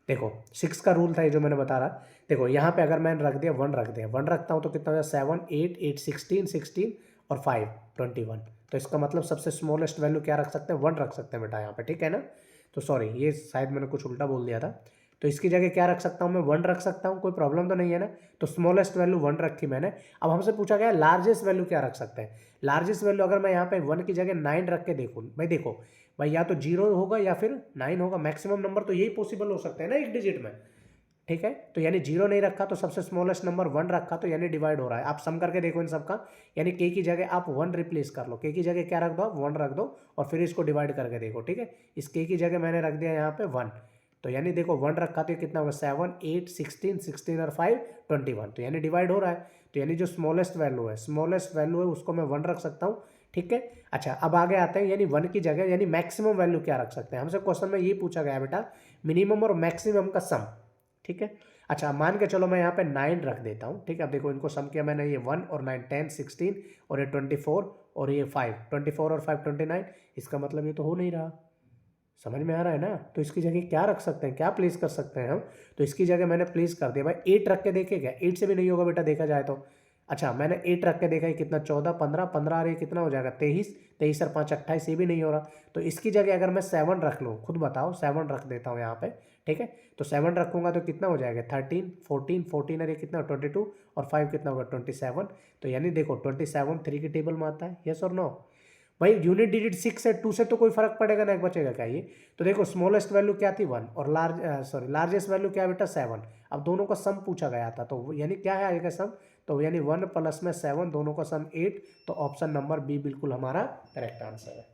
[SPEAKER 1] देखो 6 का रूल था ये जो मैंने बता रहा। देखो यहाँ पे अगर मैंने रख दिया 1 रख दिया, 1 रखता हूँ तो कितना हो जाए 7 8 8 16 16 और 5 21। तो इसका मतलब सबसे स्मॉलेस्ट वैल्यू क्या रख सकते हैं 1 रख सकते हैं बेटा यहाँ पे, ठीक है ना। तो सॉरी ये शायद मैंने कुछ उल्टा बोल दिया था। तो इसकी जगह क्या रख सकता हूँ मैं 1 रख सकता हूँ, कोई प्रॉब्लम तो नहीं है ना। तो स्मॉलेस्ट वैल्यू 1 रखी मैंने। अब हमसे पूछा गया लार्जेस्ट वैल्यू क्या रख सकते हैं। लार्जेस्ट वैल्यू अगर मैं यहाँ पे 1 की जगह 9 रख के देखूँ, भाई देखो भाई या तो 0 होगा या फिर 9 होगा, मैक्सिमम नंबर तो यही पॉसिबल हो सकते हैं ना एक डिजिट में। ठीक है तो यानी 0 नहीं रखा तो सबसे स्मॉलेस्ट नंबर 1 रखा, तो यानी डिवाइड हो रहा है। आप सम करके देखो इन सबका, यानी के की जगह आप 1 रिप्लेस कर लो, के की जगह क्या रख दो आप 1 रख दो और फिर इसको डिवाइड करके देखो। ठीक है इस के की जगह मैंने रख दिया यहाँ पे 1, तो यानी देखो 1 रखा तो कितना होगा 7 8 16 16 और 5 21, तो यानी डिवाइड हो रहा है। तो यानी जो स्मॉलेस्ट वैल्यू है उसको मैं 1 रख सकता हूँ। ठीक है अच्छा अब आगे आते हैं, यानी 1 की जगह यानी मैक्सिमम वैल्यू क्या रख सकते हैं। हमसे क्वेश्चन में ये पूछा गया बेटा मिनिमम और मैक्सिमम का सम। ठीक है अच्छा मान के चलो मैं यहाँ पे 9 रख देता हूँ। ठीक है अब देखो इनको सम किया मैंने, ये 1 और 9 10 16 और ये 24 और ये 5 24 और 5 29, इसका मतलब ये तो हो नहीं रहा। समझ में आ रहा है ना। तो इसकी जगह क्या रख सकते हैं, क्या प्लेस कर सकते हैं हम। तो इसकी जगह मैंने प्लेस कर दिया भाई 8 रख के देखे क्या, 8 से भी नहीं होगा बेटा देखा जाए तो। अच्छा मैंने 8 रख के देखा, कितना 14 15 15 और ये कितना हो जाएगा 23 23 और 5 28, ये भी नहीं हो रहा। तो इसकी जगह अगर मैं 7 रख लूँ, खुद बताओ 7 रख देता हूँ यहाँ पे। ठीक है तो 7 रखूँगा तो कितना हो जाएगा 13 14 14 और ये कितना 22 और 5 कितना होगा 27। तो यानी देखो 27 3 की टेबल में आता है, यस और नो। भाई यूनिट डिजिट 6 है, 2 से तो कोई फर्क पड़ेगा ना, एक बचेगा क्या ये। तो देखो स्मॉलेस्ट वैल्यू क्या थी 1 और लार्जेस्ट वैल्यू क्या बेटा 7। अब दोनों का सम पूछा गया था तो यानी क्या है आएगा सम, तो यानी 1 प्लस में 7 दोनों का सम 8। तो ऑप्शन नंबर बी बिल्कुल हमारा करेक्ट आंसर है।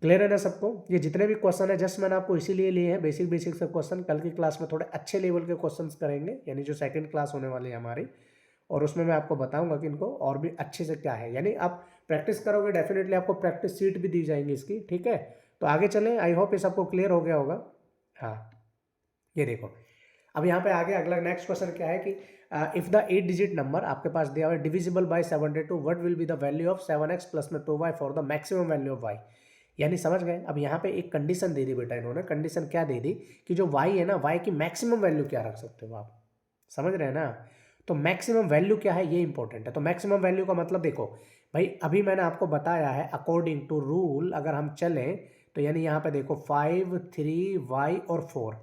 [SPEAKER 1] क्लियर है ना सबको। ये जितने भी क्वेश्चन है जस्ट मैंने आपको इसीलिए लिए हैं, बेसिक से क्वेश्चन। कल की क्लास में थोड़े अच्छे लेवल के क्वेश्चंस करेंगे, यानी जो सेकंड क्लास होने वाली है हमारी, और उसमें मैं आपको बताऊंगा कि इनको और भी अच्छे से क्या है, यानी आप प्रैक्टिस करोगे डेफिनेटली आपको प्रैक्टिस सीट भी दी जाएंगी इसकी। ठीक है तो आगे चलें, आई होप ये सबको क्लियर हो गया होगा। हाँ ये देखो अब यहाँ पे आगे अगला नेक्स्ट क्वेश्चन क्या है कि इफ़ द 8 डिजिट नंबर आपके पास दिया हुआ है divisible by 72, what will be the value of 7x plus में 2y for the maximum value of y। यानी समझ गए। अब यहाँ पे एक कंडीशन दे दी बेटा इन्होंने, कंडीशन क्या दे दी कि जो y है ना, y की मैक्सिमम वैल्यू क्या रख सकते हो आप, समझ रहे हैं ना। तो मैक्सिमम वैल्यू क्या है ये इंपॉर्टेंट है। तो मैक्सिमम वैल्यू का मतलब देखो भाई अभी मैंने आपको बताया है अकॉर्डिंग टू रूल अगर हम चलें तो यानी यहाँ पे देखो 5 3 y और 4।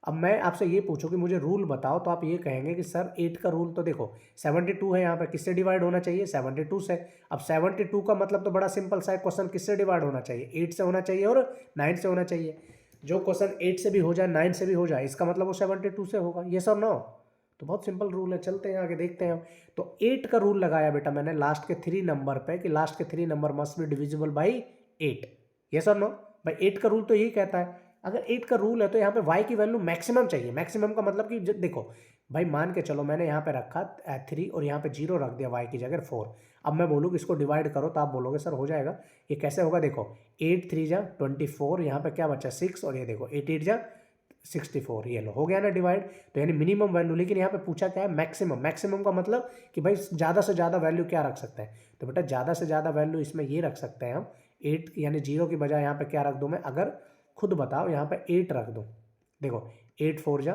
[SPEAKER 1] अब मैं आपसे ये पूछूं कि मुझे रूल बताओ, तो आप ये कहेंगे कि सर 8 का रूल तो देखो 72 है, यहाँ पे किससे डिवाइड होना चाहिए 72 से। अब 72 का मतलब तो बड़ा सिंपल सा है, क्वेश्चन किससे डिवाइड होना चाहिए 8 से होना चाहिए और 9 से होना चाहिए। जो क्वेश्चन 8 से भी हो जाए 9 से भी हो जाए इसका मतलब वो 72 से होगा, ये सर नो। तो बहुत सिंपल रूल है, चलते हैं आगे देखते हैं हम। तो 8 का रूल लगाया बेटा मैंने लास्ट के 3 नंबर पे कि लास्ट के 3 number must be divisible by 8, yes और नो। भाई 8 का रूल तो यही कहता है। अगर 8 का रूल है तो यहाँ पे y की वैल्यू मैक्सिमम चाहिए। मैक्सिमम का मतलब कि देखो भाई मान के चलो मैंने यहाँ पे रखा 3 और यहाँ पे 0 रख दिया y की जगह 4। अब मैं बोलूँ कि इसको डिवाइड करो तो आप बोलोगे सर हो जाएगा, ये कैसे होगा। देखो 8 3 जा 24, यहाँ पे क्या बचा 6 और ये देखो 8 8 जा 64, ये लो हो गया ना डिवाइड। तो यानी मिनिमम वैल्यू, लेकिन यहाँ पे पूछा क्या है मैक्सिमम। मैक्सिमम का मतलब कि भाई ज़्यादा से ज़्यादा वैल्यू क्या रख सकते हैं। तो बेटा ज़्यादा से ज़्यादा वैल्यू इसमें ये रख सकते हैं हम 8, यानी 0 की बजाय यहाँ पे क्या रख दूँ मैं, अगर खुद बताओ यहाँ पे 8 रख दूँ। देखो 8 4 जा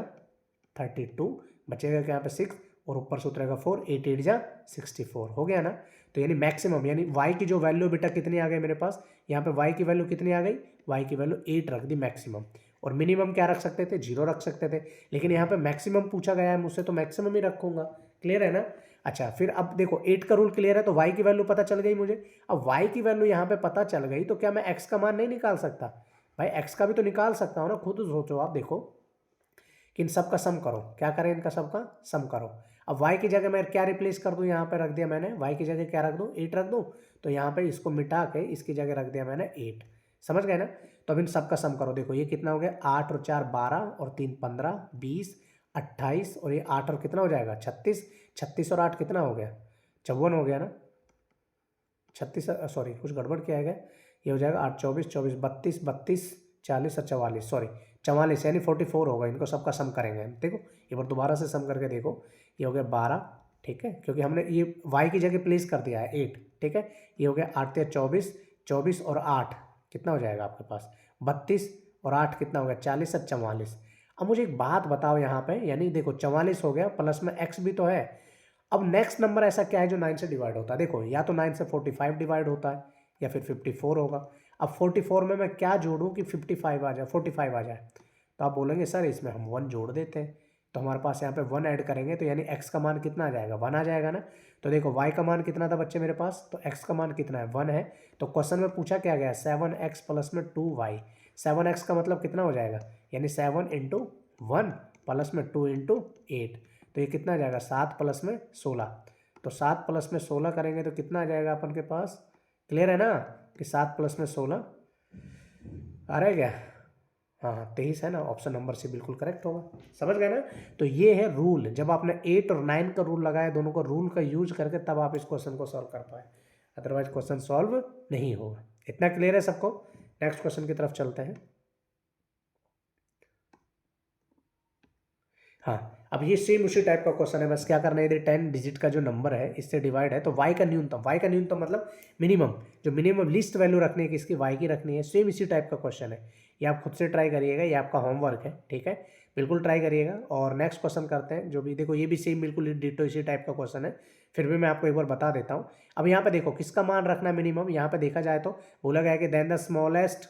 [SPEAKER 1] 32, बचेगा क्या यहाँ पे 6 और ऊपर से उतरेगा 4, 8 8 जा 64, हो गया ना। तो यानी मैक्सिमम यानी y की जो वैल्यू बेटा कितनी आ गई मेरे पास, यहाँ पे y की वैल्यू कितनी आ गई, y की वैल्यू 8 रख दी मैक्सिमम। और मिनिमम क्या रख सकते थे, 0 रख सकते थे, लेकिन यहाँ पे मैक्सिमम पूछा गया है मुझसे तो मैक्सिमम ही रखूंगा। क्लियर है ना। अच्छा फिर अब देखो 8 का रूल क्लियर है, तो y की वैल्यू पता चल गई मुझे। अब y की वैल्यू यहाँ पे पता चल गई तो क्या मैं x का मान नहीं निकाल सकता, भाई x का भी तो निकाल सकता हूँ ना। खुद सोचो आप, देखो कि इन सब का सम करो, क्या करें, इनका सबका सम करो। अब y की जगह मैं क्या रिप्लेस कर दूं, यहाँ पे रख दिया मैंने y की जगह क्या रख दूं, 8 रख दूं। तो यहाँ पे इसको मिटा के इसकी जगह रख दिया मैंने 8। समझ गए ना। तो अब इन सब का सम करो, देखो ये कितना हो गया, 8 और 4 12 और 3 15 20 28 और ये 8 और कितना हो जाएगा 36। 36 और 8 कितना हो गया 54 हो गया ना। 36 सॉरी कुछ गड़बड़ किया है क्या? ये हो जाएगा 8 24 24 32 32 40 और 44 सॉरी 44 यानी 44 होगा। इनको सबका सम करेंगे देखो, एक बार दोबारा से सम करके देखो। ये हो गया 12, ठीक है, क्योंकि हमने ये y की जगह प्लेस कर दिया है 8, ठीक है। ये हो गया 8 या 24 24 और 8 कितना हो जाएगा आपके पास 32 और 8 कितना हो गया 40 और 44। अब मुझे एक बात बताओ यहाँ पे, यानी देखो 44 हो गया प्लस में x भी तो है। अब नेक्स्ट नंबर ऐसा क्या है जो 9 से डिवाइड होता है, देखो या तो 9 से 45 डिवाइड होता है या फिर 54 होगा। अब 44 में मैं क्या जोड़ूं कि 55 आ जाए 45 आ जाए, तो आप बोलेंगे सर इसमें हम 1 जोड़ देते हैं। तो हमारे पास यहाँ पे 1 ऐड करेंगे तो यानी x का मान कितना आ जाएगा 1 आ जाएगा ना। तो देखो y का मान कितना था बच्चे मेरे पास, तो x का मान कितना है 1 है। तो क्वेश्चन में पूछा क्या गया 7x प्लस में 2y। 7x का मतलब कितना हो जाएगा, यानी 7 इंटू 1 प्लस में 2 इंटू 8। तो ये कितना आ जाएगा 7 प्लस में 16। तो 7 प्लस में 16 करेंगे तो कितना आ जाएगा अपन के पास। क्लियर है ना कि 7 प्लस में 16 आ रहा है क्या। हाँ 23 है ना, ऑप्शन नंबर सी बिल्कुल करेक्ट होगा। समझ गए ना। तो ये है रूल, जब आपने 8 और 9 का रूल लगाया, दोनों का रूल का यूज करके तब आप इस क्वेश्चन को सॉल्व कर पाए, अदरवाइज क्वेश्चन सॉल्व नहीं होगा। इतना क्लियर है सबको। नेक्स्ट क्वेश्चन की तरफ चलते हैं। हाँ अब ये सेम उसी टाइप का क्वेश्चन है, बस क्या करना है, इधर 10 डिजिट का जो नंबर है इससे डिवाइड है, तो y का न्यूनतम, y का न्यूनतम मतलब मिनिमम, जो मिनिमम लिस्ट वैल्यू रखनी है किसकी, y की रखनी है। सेम इसी टाइप का क्वेश्चन है, ये आप खुद से ट्राई करिएगा, ये आपका होमवर्क है, ठीक है, बिल्कुल ट्राई करिएगा। और नेक्स्ट क्वेश्चन करते हैं, जो भी देखो ये भी सेम बिल्कुल डिटो इसी टाइप का क्वेश्चन है, फिर भी मैं आपको एक बार बता देता हूँ। अब यहाँ पे देखो किसका मान रखना है मिनिमम, यहाँ पे देखा जाए तो बोला गया है कि देन द स्मॉलेस्ट,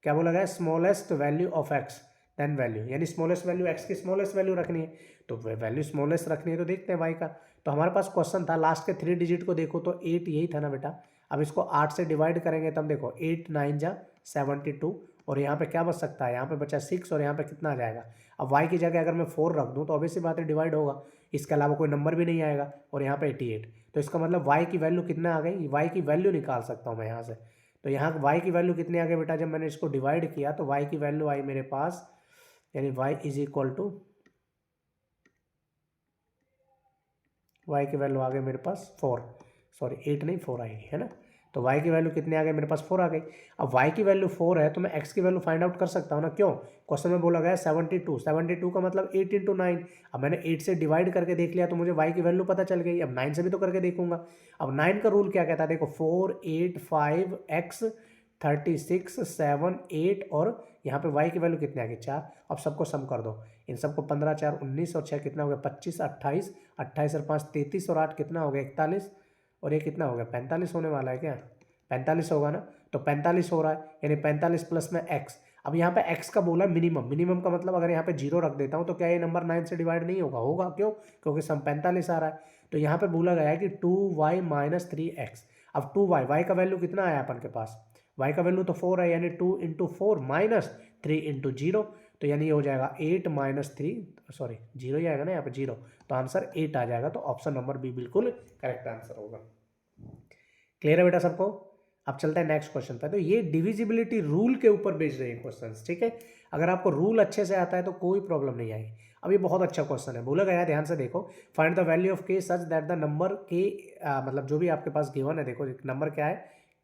[SPEAKER 1] क्या बोला गया है, smallest value of x then value, यानी स्मॉलेस्ट वैल्यू एक्स की स्मॉलेस्ट वैल्यू रखनी है, तो वैल्यू स्मॉलेस्ट रखनी है। तो देखते हैं वाई का, तो हमारे पास क्वेश्चन था लास्ट के 3 डिजिट को देखो तो 8 यही था ना बेटा। अब इसको 8 से डिवाइड करेंगे तब देखो 8 9 जा 72, और यहाँ पे क्या बच सकता है, यहाँ पे बचा 6 और यहाँ पे कितना आ जाएगा। अब y की जगह अगर मैं 4 रख दूँ तो ऑब्वियसली बात है डिवाइड होगा, इसके अलावा कोई नंबर भी नहीं आएगा, और यहाँ पे 88। तो इसका मतलब y की वैल्यू कितना आ गई, y की वैल्यू निकाल सकता हूँ मैं यहाँ से। तो यहाँ y की वैल्यू कितनी आ गई बेटा, जब मैंने इसको डिवाइड किया तो y की वैल्यू आई मेरे पास, यानी y is equal to, y की वैल्यू आ गई मेरे पास 4, सॉरी 8 नहीं 4 आएगी है ना। तो y की वैल्यू कितनी आ गई मेरे पास 4 आ गई। अब y की वैल्यू 4 है तो मैं x की वैल्यू फाइंड आउट कर सकता हूँ ना, क्यों, क्वेश्चन में बोला गया 72, 72 का मतलब 8 इंटू 9। अब मैंने 8 से डिवाइड करके देख लिया तो मुझे y की वैल्यू पता चल गई, अब 9 से भी तो करके देखूंगा। अब 9 का रूल क्या कहता है, देखो 4 8 5 x 36 7 8 और यहाँ पे y की वैल्यू कितनी आ गई 4। अब सबको सम कर दो, इन सबको 15 4 19 और 6 कितना हो गया 25 28 28 और 5 33 और 8 कितना हो गया 41, और ये कितना हो गया 45 होने वाला है क्या, 45 होगा ना। तो 45 हो रहा है, यानी 45 प्लस में x। अब यहाँ पे x का बोला मिनिमम, मिनिमम का मतलब अगर यहाँ पे 0 रख देता हूँ तो क्या ये नंबर 9 से डिवाइड नहीं होगा, होगा, क्यों, क्योंकि सम 45 आ रहा है। तो यहाँ पे बोला गया है कि 2y माइनस 3x। अब 2y, y का वैल्यू कितना आया अपन के पास, y का वैल्यू तो 4 है, यानी 2 इंटू 4 माइनस 3 इंटू 0, तो यानी ये हो जाएगा 8 माइनस 3, सॉरी 0 ही आएगा ना यहाँ पे 0, तो आंसर 8 आ जाएगा। तो ऑप्शन नंबर बी बिल्कुल करेक्ट आंसर होगा। क्लियर है बेटा सबको। अब चलते हैं नेक्स्ट क्वेश्चन पे। तो ये डिविजिबिलिटी रूल के ऊपर बेस्ड रहे क्वेश्चंस, ठीक है। अगर आपको रूल अच्छे से आता है तो कोई प्रॉब्लम नहीं आएगी। अब ये बहुत अच्छा क्वेश्चन है, बोला गया है ध्यान से देखो, फाइंड द वैल्यू ऑफ के सच दैट द नंबर के, मतलब जो भी आपके पास गिवन है, देखो नंबर क्या है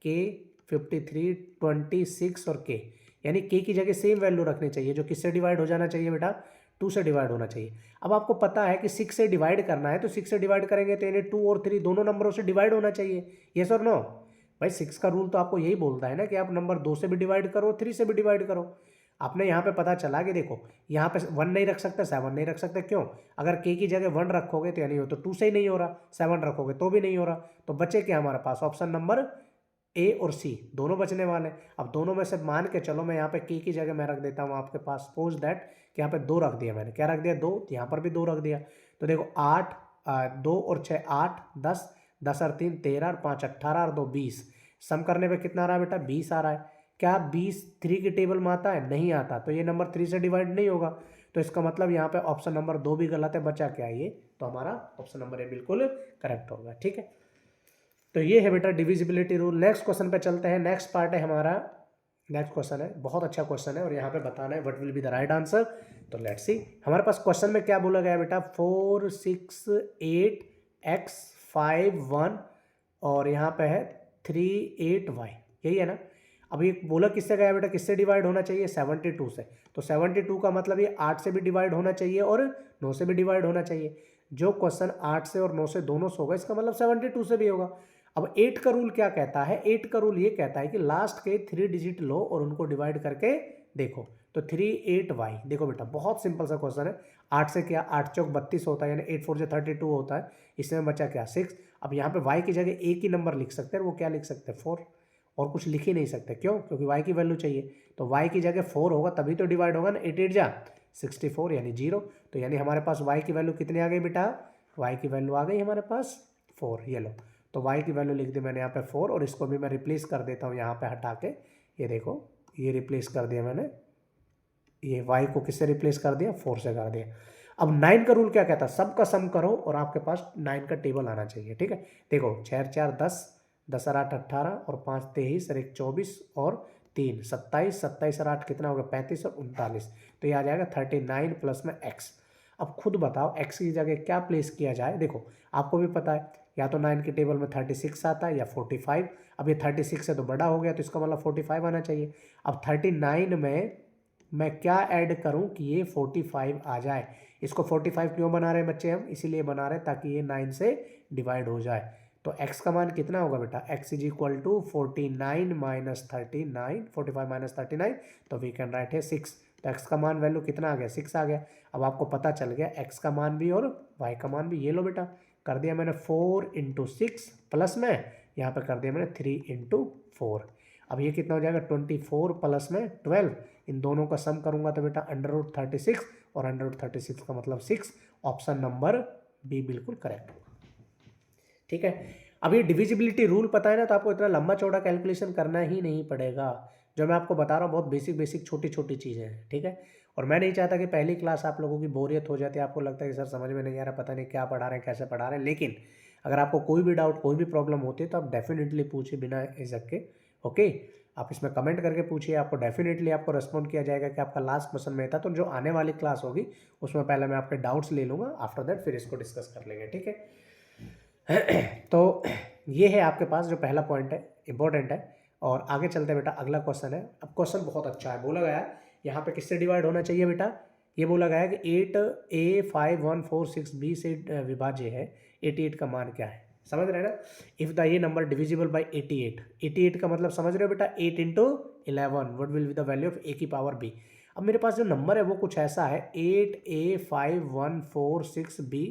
[SPEAKER 1] के 53 26 और के, यानी के की जगह सेम वैल्यू रखनी चाहिए, जो किससे डिवाइड हो जाना चाहिए बेटा 2 से डिवाइड होना चाहिए। अब आपको पता है कि 6 से डिवाइड करना है, तो 6 से डिवाइड करेंगे तो यानी 2 और 3 दोनों नंबरों से डिवाइड होना चाहिए, यस और नो। भाई 6 का रूल तो आपको यही बोलता है ना कि आप नंबर 2 से भी डिवाइड करो 3 से भी डिवाइड करो। आपने यहाँ पे पता चला कि देखो यहाँ पे 1 नहीं रख सकते, 7 नहीं रख सकते, क्यों? अगर के की जगह 1 रखोगे तो यानी हो तो 2 से ही नहीं हो रहा, 7 रखोगे तो भी नहीं हो रहा, तो बचे क्या हमारे पास? ऑप्शन नंबर ए और सी दोनों बचने वाले। अब दोनों में से मान के चलो मैं यहाँ पे के की जगह मैं रख देता हूँ आपके पास, सपोज दैट कि यहाँ पे 2 रख दिया मैंने, क्या रख दिया? 2, यहाँ पर भी 2 रख दिया। तो देखो 8 2 और 6 8 10 10 और 3 13 और 5 18 और 2 20, सम करने पे कितना आ रहा है बेटा? 20 आ रहा है। क्या 20 3 की टेबल में आता है? नहीं आता, तो ये नंबर 3 से डिवाइड नहीं होगा। तो इसका मतलब यहाँ पे ऑप्शन नंबर 2 भी गलत है, बचा क्या ये? तो हमारा ऑप्शन नंबर ए बिल्कुल करेक्ट होगा। ठीक है, तो ये है बेटा डिविजिबिलिटी रूल। नेक्स्ट क्वेश्चन पे चलते हैं। नेक्स्ट पार्ट है हमारा, नेक्स्ट क्वेश्चन है, बहुत अच्छा क्वेश्चन है और यहाँ पे बताना है what will be the right answer. तो लेट्स सी हमारे पास क्वेश्चन में क्या बोला गया बेटा? 4 6 8 x 5 1 और यहाँ पे है 3 8 y, यही है ना। अब ये बोला किससे गया बेटा? किससे डिवाइड होना चाहिए? 72 से। तो 72 का मतलब ये 8 से भी डिवाइड होना चाहिए और 9 से भी डिवाइड होना चाहिए। जो क्वेश्चन 8 से और 9 से दोनों से होगा, इसका मतलब 72 से भी होगा। अब 8 का रूल क्या कहता है? 8 का रूल ये कहता है कि लास्ट के 3 डिजिट लो और उनको डिवाइड करके देखो। तो 3 8 y, देखो बेटा बहुत सिंपल सा क्वेश्चन है। 8 से क्या? 8 चौक 32 होता है, यानी 8 4 से 32 होता है। इसमें बचा क्या? 6। अब यहाँ पे y की जगह एक ही नंबर लिख सकते हैं, वो क्या लिख सकते हैं? 4, और कुछ लिख ही नहीं सकते। क्यों? क्योंकि y की वैल्यू चाहिए। तो y की जगह 4 होगा तभी तो डिवाइड होगा ना। 8 8 जा 64 यानी 0। तो यानी हमारे पास y की वैल्यू कितनी आ गई बेटा? y की वैल्यू आ गई हमारे पास 4। ये लो, तो y की वैल्यू लिख दी मैंने यहाँ पे 4, और इसको भी मैं रिप्लेस कर देता हूँ यहाँ पे हटा के। ये देखो, ये रिप्लेस कर दिया मैंने, ये y को किससे रिप्लेस कर दिया? 4 से कर दिया। अब 9 का रूल क्या कहता है? सब का सम करो और आपके पास 9 का टेबल आना चाहिए। ठीक है, देखो 6 4 10 10 और 8 18 और 5 23 और 1 24 और 3 27 27 और 8 कितना होगा? 35 और 39। तो ये आ जाएगा 39 प्लस में x। अब खुद बताओ x की जगह क्या प्लेस किया जाए? देखो आपको भी पता है, या तो 9 की टेबल में 36 आता है या 45। अब ये 36 से तो बड़ा हो गया, तो इसका मतलब 45 आना चाहिए। अब 39 में मैं क्या ऐड करूं कि ये 45 आ जाए? इसको 45 क्यों बना रहे हैं बच्चे हम? इसीलिए बना रहे हैं ताकि ये 9 से डिवाइड हो जाए। तो x का मान कितना होगा बेटा? x is equal to 49 minus 39, 45 minus 39, तो वी कैन राइट है 6। तो x का मान वैल्यू कितना आ गया? 6 आ गया। अब आपको पता चल गया x का मान भी और y का मान भी। ये लो बेटा, कर दिया मैंने 4 इंटू 6 प्लस में यहाँ पे कर दिया मैंने 3 इंटू 4। अब ये कितना हो जाएगा? 24 प्लस में 12, इन दोनों का सम करूंगा तो बेटा √36, और √36 का मतलब 6। ऑप्शन नंबर बी बिल्कुल करेक्ट होगा। ठीक है, अब ये डिविजिबिलिटी रूल पता है ना, तो आपको इतना लंबा चौड़ा कैलकुलेशन करना ही नहीं पड़ेगा। जो मैं आपको बता रहा हूँ बहुत बेसिक बेसिक छोटी छोटी चीज़ें हैं। ठीक है, और मैं नहीं चाहता कि पहली क्लास आप लोगों की बोरियत हो जाती है, आपको लगता है कि सर समझ में नहीं आ रहा, पता नहीं क्या पढ़ा रहे हैं, कैसे पढ़ा रहे हैं। लेकिन अगर आपको कोई भी डाउट, कोई भी प्रॉब्लम होती है तो आप डेफिनेटली पूछिए बिना झिझक के। ओके, आप इसमें कमेंट करके पूछिए, आपको डेफिनेटली आपको रिस्पॉन्ड किया जाएगा कि आपका लास्ट क्वेश्चन में था। तो जो आने वाली क्लास होगी उसमें पहले मैं आपके डाउट्स ले लूँगा, आफ्टर दैट फिर इसको डिस्कस कर लेंगे। ठीक है, तो ये है आपके पास जो पहला पॉइंट है, इंपॉर्टेंट है। और आगे चलते हैं बेटा, अगला क्वेश्चन है। अब क्वेश्चन बहुत अच्छा है। बोला गया है यहाँ पे किससे डिवाइड होना चाहिए बेटा? ये बोला गया है कि 8a 5 1 4 6 b से विभाज्य है 88 का मान क्या है? समझ रहे हैं ना? इफ द ये नंबर डिविजिबल बाय 88, 88 का मतलब समझ रहे हो बेटा? 8 into 11, what will be the value of a की पावर b। अब मेरे पास जो नंबर है वो कुछ ऐसा है 8a 5 1 4 6 b,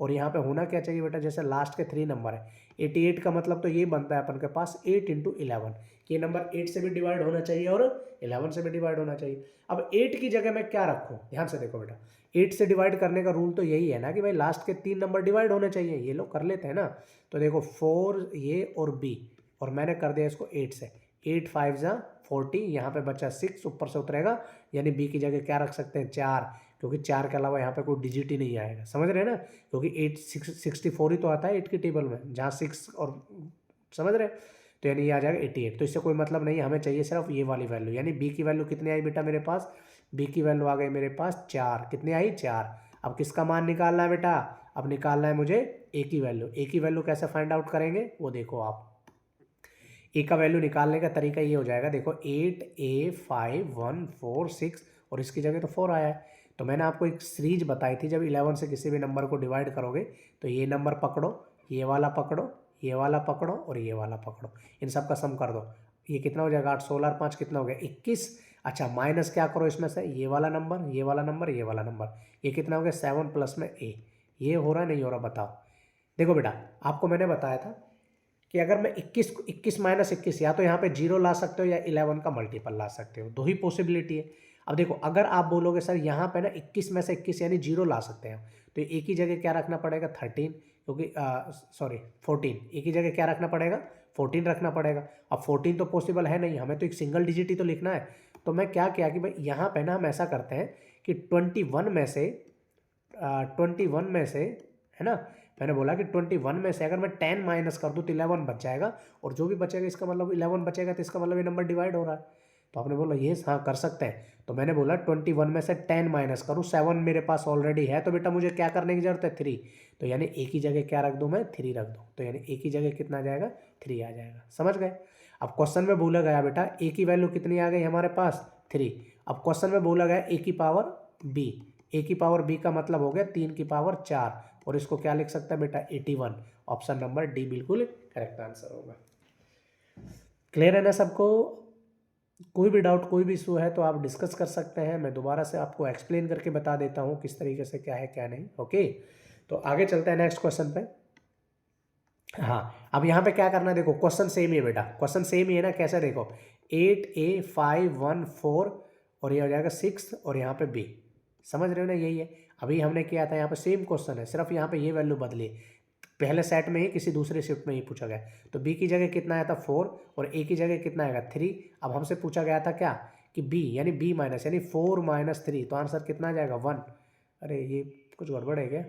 [SPEAKER 1] और यहाँ पे होना क्या चाहिए बेटा? जैसे लास्ट के 3 नंबर है, 88 का मतलब तो ये बनता है अपन के पास 8 इंटू 11। ये नंबर 8 से भी डिवाइड होना चाहिए और 11 से भी डिवाइड होना चाहिए। अब 8 की जगह मैं क्या रखूँ? ध्यान से देखो बेटा, 8 से डिवाइड करने का रूल तो यही है ना कि भाई लास्ट के 3 नंबर डिवाइड होने चाहिए। ये लोग कर लेते हैं ना। तो देखो 4 ये और b, और मैंने कर दिया इसको 8 से। 8 5 जा 40, यहाँ पे बचा 6, ऊपर से उतरेगा, यानी b की जगह क्या रख सकते हैं? 4, क्योंकि 4 के अलावा यहाँ पे कोई डिजिट ही नहीं आएगा। समझ रहे हैं ना? क्योंकि 64 ही तो आता है 8 की टेबल में, जहाँ 6 और, समझ रहे हैं? तो यानी ये आ जाएगा 88। तो इससे कोई मतलब नहीं है, हमें चाहिए सिर्फ ये वाली वैल्यू। यानी b की वैल्यू कितनी आई बेटा मेरे पास? b की वैल्यू आ गई मेरे पास 4। कितनी आई? 4। अब किसका मान निकालना है बेटा? अब निकालना है मुझे a की वैल्यू। a की वैल्यू कैसे फाइंड आउट करेंगे वो देखो आप। a का वैल्यू निकालने का तरीका ये हो जाएगा, देखो 8a 5 1 4 6, और इसकी जगह तो 4 आया है। तो मैंने आपको एक सीरीज बताई थी, जब 11 से किसी भी नंबर को डिवाइड करोगे तो ये नंबर पकड़ो, ये वाला पकड़ो, ये वाला पकड़ो और ये वाला पकड़ो, इन सब का सम कर दो। ये कितना हो जाएगा? 8 16 और 5 कितना हो गया? 21। अच्छा माइनस क्या करो इसमें से, ये वाला नंबर, ये वाला नंबर, ये वाला नंबर, ये कितना हो गया 7 प्लस में ए। ये हो रहा नहीं हो रहा बताओ। देखो बेटा आपको मैंने बताया था कि अगर मैं 21 माइनस 21, या तो यहाँ पे 0 ला सकते हो या 11 का मल्टीपल ला सकते हो, दो ही पॉसिबिलिटी है। अब देखो अगर आप बोलोगे सर यहाँ पे ना 21 में से 21 यानी 0 ला सकते हैं, तो एक ही जगह क्या रखना पड़ेगा 13, क्योंकि सॉरी 14, एक ही जगह क्या रखना पड़ेगा 14 रखना पड़ेगा। अब 14 तो पॉसिबल है नहीं, हमें तो एक सिंगल डिजिट ही तो लिखना है। तो मैं क्या किया कि भाई यहाँ पे ना हम ऐसा करते हैं कि 21 में से 21 में से, है ना, मैंने बोला कि 21 में से अगर मैं 10 माइनस कर दूँ तो 11 बच जाएगा, और जो भी बचेगा इसका मतलब 11 बचेगा, तो इसका मतलब ये नंबर डिवाइड हो रहा है। तो आपने बोला ये हाँ कर सकते हैं, तो मैंने बोला 21 में से 10 माइनस करूँ, 7 मेरे पास ऑलरेडी है, तो बेटा मुझे क्या करने की जरूरत है 3, तो यानी एक ही जगह क्या रख दूँ मैं 3 रख दूँ, तो यानी एक ही जगह कितना आ जाएगा 3 आ जाएगा। समझ गए। अब क्वेश्चन में बोला गया बेटा ए की वैल्यू कितनी आ गई हमारे पास 3। अब क्वेश्चन में बोला गया ए की पावर बी, ए की पावर बी का मतलब हो गया 3 की पावर 4, और इसको क्या लिख सकता है बेटा 81। ऑप्शन नंबर डी बिल्कुल करेक्ट आंसर होगा। क्लियर है ना सबको। कोई भी डाउट कोई भी इशू है तो आप डिस्कस कर सकते हैं, मैं दोबारा से आपको एक्सप्लेन करके बता देता हूँ किस तरीके से क्या है क्या नहीं। ओके तो आगे चलते हैं नेक्स्ट क्वेश्चन पे। हाँ अब यहाँ पे क्या करना है, देखो क्वेश्चन सेम ही है बेटा, क्वेश्चन सेम ही है ना। कैसे देखो 8A514 और ये हो जाएगा 6 और यहाँ पे B, समझ रहे हो ना, यही है। अभी हमने किया था यहाँ पे सेम क्वेश्चन है, सिर्फ यहाँ पे ये वैल्यू बदली, पहले सेट में ही किसी दूसरे शिफ्ट में ही पूछा गया। तो B की जगह कितना आया था 4 और A की जगह कितना आएगा 3। अब हमसे पूछा गया था क्या कि B यानी B माइनस यानी 4 माइनस 3, तो आंसर कितना आ जाएगा 1। अरे ये कुछ गड़बड़ है क्या,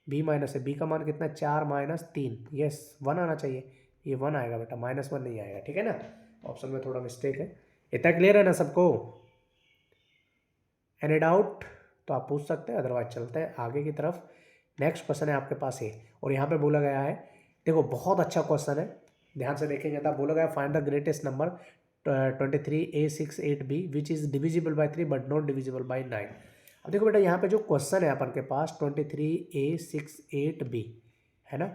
[SPEAKER 1] बी माइनस है, बी का मान कितना है 4 माइनस 3, यस 1 आना चाहिए, ये 1 आएगा बेटा, -1 नहीं आएगा, ठीक है ना। ऑप्शन में थोड़ा मिस्टेक है। इतना क्लियर है ना सबको। एनी डाउट तो आप पूछ सकते हैं, अदरवाइज चलते हैं आगे की तरफ। नेक्स्ट क्वेश्चन है आपके पास ये, और यहाँ पे बोला गया है, देखो बहुत अच्छा क्वेश्चन है, ध्यान से देखेंगे तो बोला गया find the greatest number 23A68B which is divisible by 3 but not divisible by 9। अब देखो बेटा यहाँ पे जो क्वेश्चन है अपन के पास 23A68B है ना।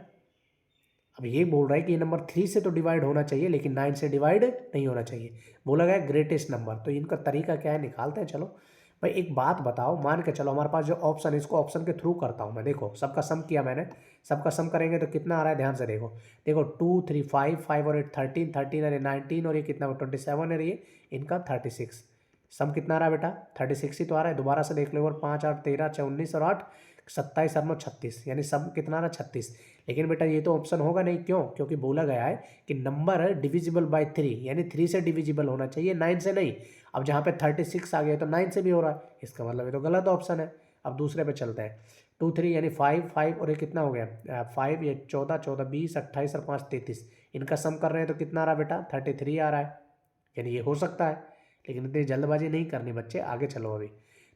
[SPEAKER 1] अब ये बोल रहा है कि ये नंबर 3 से तो डिवाइड होना चाहिए लेकिन 9 से डिवाइड नहीं होना चाहिए, बोला गया ग्रेटेस्ट नंबर। तो इनका तरीका क्या है निकालते हैं। चलो भाई एक बात बताओ, मान के चलो हमारे पास जो ऑप्शन है इसको ऑप्शन के थ्रू करता हूँ मैं। देखो सबका सम किया मैंने, सबका सम करेंगे तो कितना आ रहा है ध्यान से देखो। देखो 2 3 5 5 और 8 13 13 अरे 19 और ये कितना 27 है, ये इनका 36। सम कितना आ रहा है बेटा 36 ही तो आ रहा है। दोबारा से देख लो, और 5 8 13 19 और 8 27 और 9 36, यानी सम कितना आ रहा है 36। लेकिन बेटा ये तो ऑप्शन होगा नहीं, क्यों, क्योंकि बोला गया है कि नंबर डिविजिबल बाय 3 यानी 3 से डिविजिबल होना चाहिए 9 से नहीं। अब जहाँ पे 36 आ गया तो 9 से भी हो रहा है, इसका मतलब ये तो गलत ऑप्शन है। अब दूसरे पे चलते हैं, 2 3 यानी 5 5 और ये कितना हो गया 5 ये 14 14 20 28 और 5 33, इनका सम कर रहे हैं तो कितना आ रहा है बेटा 33 आ रहा है, यानी ये हो सकता है। लेकिन इतनी जल्दबाजी नहीं करनी बच्चे, आगे चलो अभी।